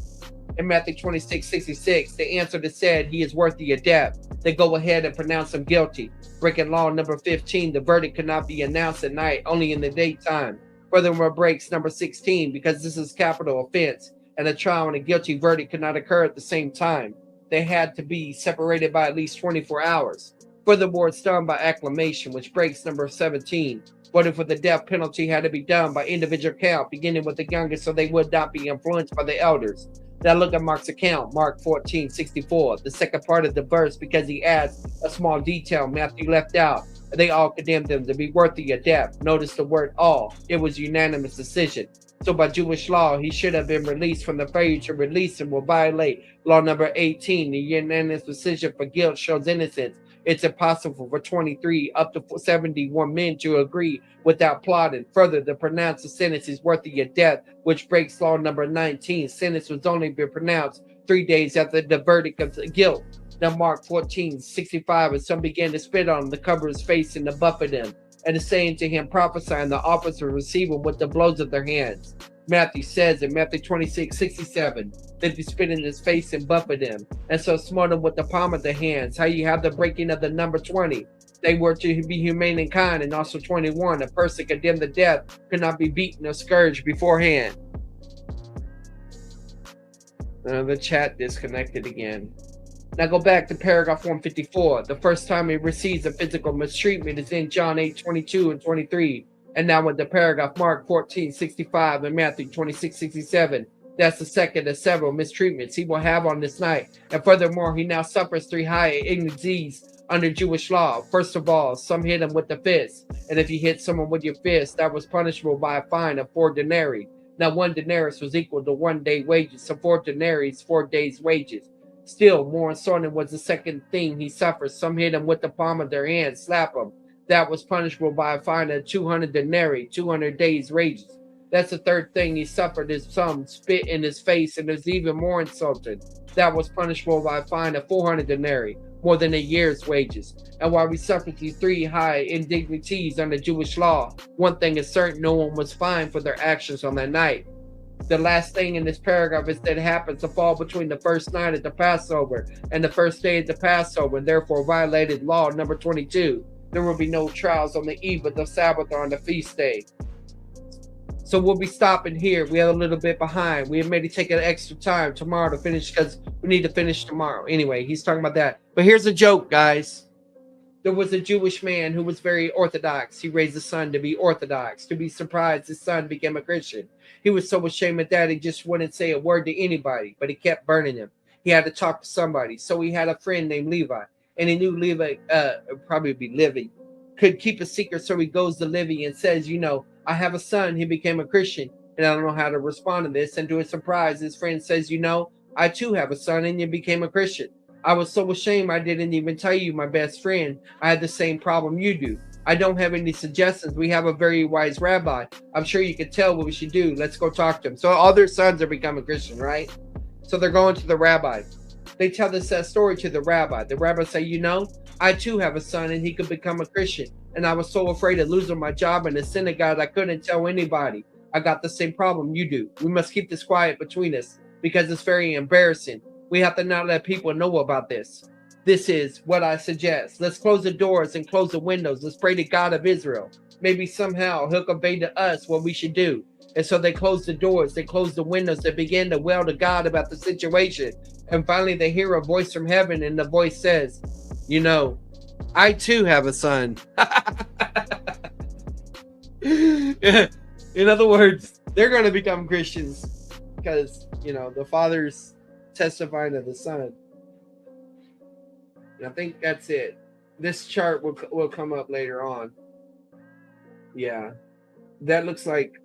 In Matthew 26:66, the answer that said he is worthy of death. They go ahead and pronounce him guilty. Breaking law number 15, the verdict could not be announced at night, only in the daytime. Furthermore, breaks number 16, because this is capital offense, and a trial and a guilty verdict could not occur at the same time. They had to be separated by at least 24 hours. Furthermore, it's done by acclamation, which breaks number 17. Voting for the death penalty had to be done by individual count, beginning with the youngest, so they would not be influenced by the elders. Now look at Mark's account, Mark 14:64, the second part of the verse, because he adds a small detail Matthew left out. They all condemned him to be worthy of death. Notice the word all. It was a unanimous decision. So by Jewish law, he should have been released. From the failure to release him will violate law number 18. The unanimous decision for guilt shows innocence. It's impossible for 23 up to 71 men to agree without plotting. Further, the pronounced sentence is worthy of death, which breaks law number 19. Sentence was only been pronounced 3 days after the verdict of guilt. Now Mark 14:65, and some began to spit on him, to cover his face, and to buffet him, and to saying to him, prophesying, the officer receive him with the blows of their hands. Matthew says in Matthew 26:67 that they spit in his face and buffeted him, and so smote him with the palm of their hands. How you have the breaking of the number 20. They were to be humane and kind, and also 21. A person condemned to death could not be beaten or scourged beforehand. The chat disconnected again. Now go back to paragraph 154. The first time he receives a physical mistreatment is in John 8:22 and 23. And now with the paragraph Mark 14:65 and Matthew 26:67. That's the second of several mistreatments he will have on this night. And furthermore, he now suffers 3 high indignities under Jewish law. First of all, some hit him with the fist. And if you hit someone with your fist, that was punishable by a fine of 4 denarii. Now 1 denarius was equal to 1 day wages. So 4 denarii is 4 days wages. Still, more insulting was the second thing he suffered. Some hit him with the palm of their hand, slap him. That was punishable by a fine of 200 denarii, 200 days' wages. That's the third thing he suffered, is some spit in his face, and is even more insulting. That was punishable by a fine of 400 denarii, more than a year's wages. And while we suffered these 3 high indignities under Jewish law, one thing is certain: no one was fined for their actions on that night. The last thing in this paragraph is that it happens to fall between the first night of the Passover and the first day of the Passover, and therefore violated law number 22. There will be no trials on the eve of the Sabbath or on the feast day. So we'll be stopping here. We are a little bit behind. We have maybe taken extra time tomorrow to finish, because we need to finish tomorrow. Anyway, he's talking about that. But here's a joke, guys. There was a Jewish man who was very orthodox. He raised his son to be orthodox. To be surprised, his son became a Christian. He was so ashamed of that, he just wouldn't say a word to anybody, but he kept burning him. He had to talk to somebody. So he had a friend named Levi, and he knew Levi, probably be Levi, could keep a secret. So he goes to Levi and says, I have a son. He became a Christian, and I don't know how to respond to this. And to his surprise, his friend says, I too have a son, and you became a Christian. I was so ashamed I didn't even tell you, my best friend. I had the same problem you do. I don't have any suggestions. We have a very wise rabbi. I'm sure you can tell what we should do. Let's go talk to him. So all their sons are becoming Christian, right? So they're going to the rabbi. They tell this story to the rabbi. The rabbi say, I too have a son, and he could become a Christian. And I was so afraid of losing my job in the synagogue, I couldn't tell anybody. I got the same problem you do. We must keep this quiet between us, because it's very embarrassing. We have to not let people know about this. This is what I suggest. Let's close the doors and close the windows. Let's pray to God of Israel. Maybe somehow he'll convey to us what we should do. And so they closed the doors, they closed the windows, they began to wail to God about the situation. And finally they hear a voice from heaven, and the voice says, I too have a son. In other words, they're going to become Christians because, the father's testifying to the son. And I think that's it. This chart will come up later on. Yeah, that looks like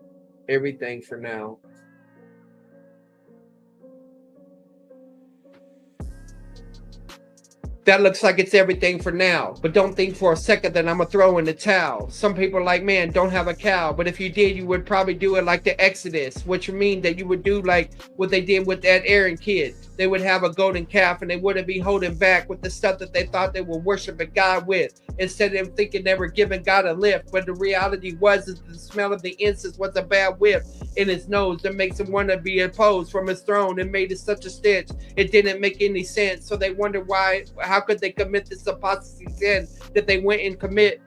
everything for now. That looks like it's everything for now. But don't think for a second that I'm going to throw in the towel. Some people are like, man, don't have a cow. But if you did, you would probably do it like the Exodus, which would mean that you would do like what they did with that Aaron kid. They would have a golden calf, and they wouldn't be holding back with the stuff that they thought they were worshiping God with. Instead of thinking they were giving God a lift. But the reality was that the smell of the incense was a bad whiff in his nose that makes him want to be opposed from his throne, and made it such a stench. It didn't make any sense. So they wonder how could they commit this apostasy sin that they went and commit?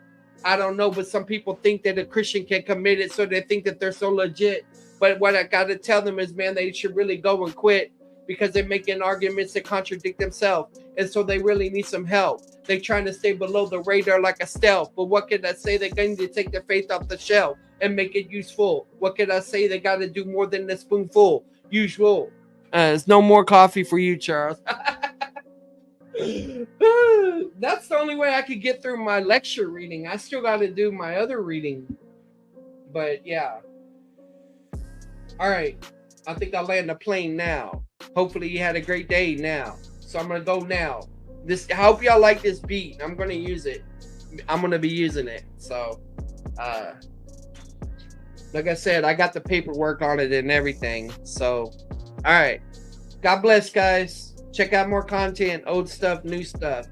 I don't know, but some people think that a Christian can commit it, so they think that they're so legit. But what I got to tell them is, man, they should really go and quit, because they're making arguments that contradict themselves. And so they really need some help. They're trying to stay below the radar like a stealth. But what can I say? They're going to take their faith off the shelf and make it useful. What can I say? They got to do more than a spoonful. Usual. There's no more coffee for you, Charles. That's the only way I could get through my lecture reading. I still got to do my other reading. But yeah. All right. I think I'll land the plane now. Hopefully you had a great day now. So I'm going to go now. I hope y'all like this beat. I'm gonna use it. I'm gonna be using it. So, like I said, I got the paperwork on it and everything. So, all right. God bless, guys. Check out more content, old stuff, new stuff.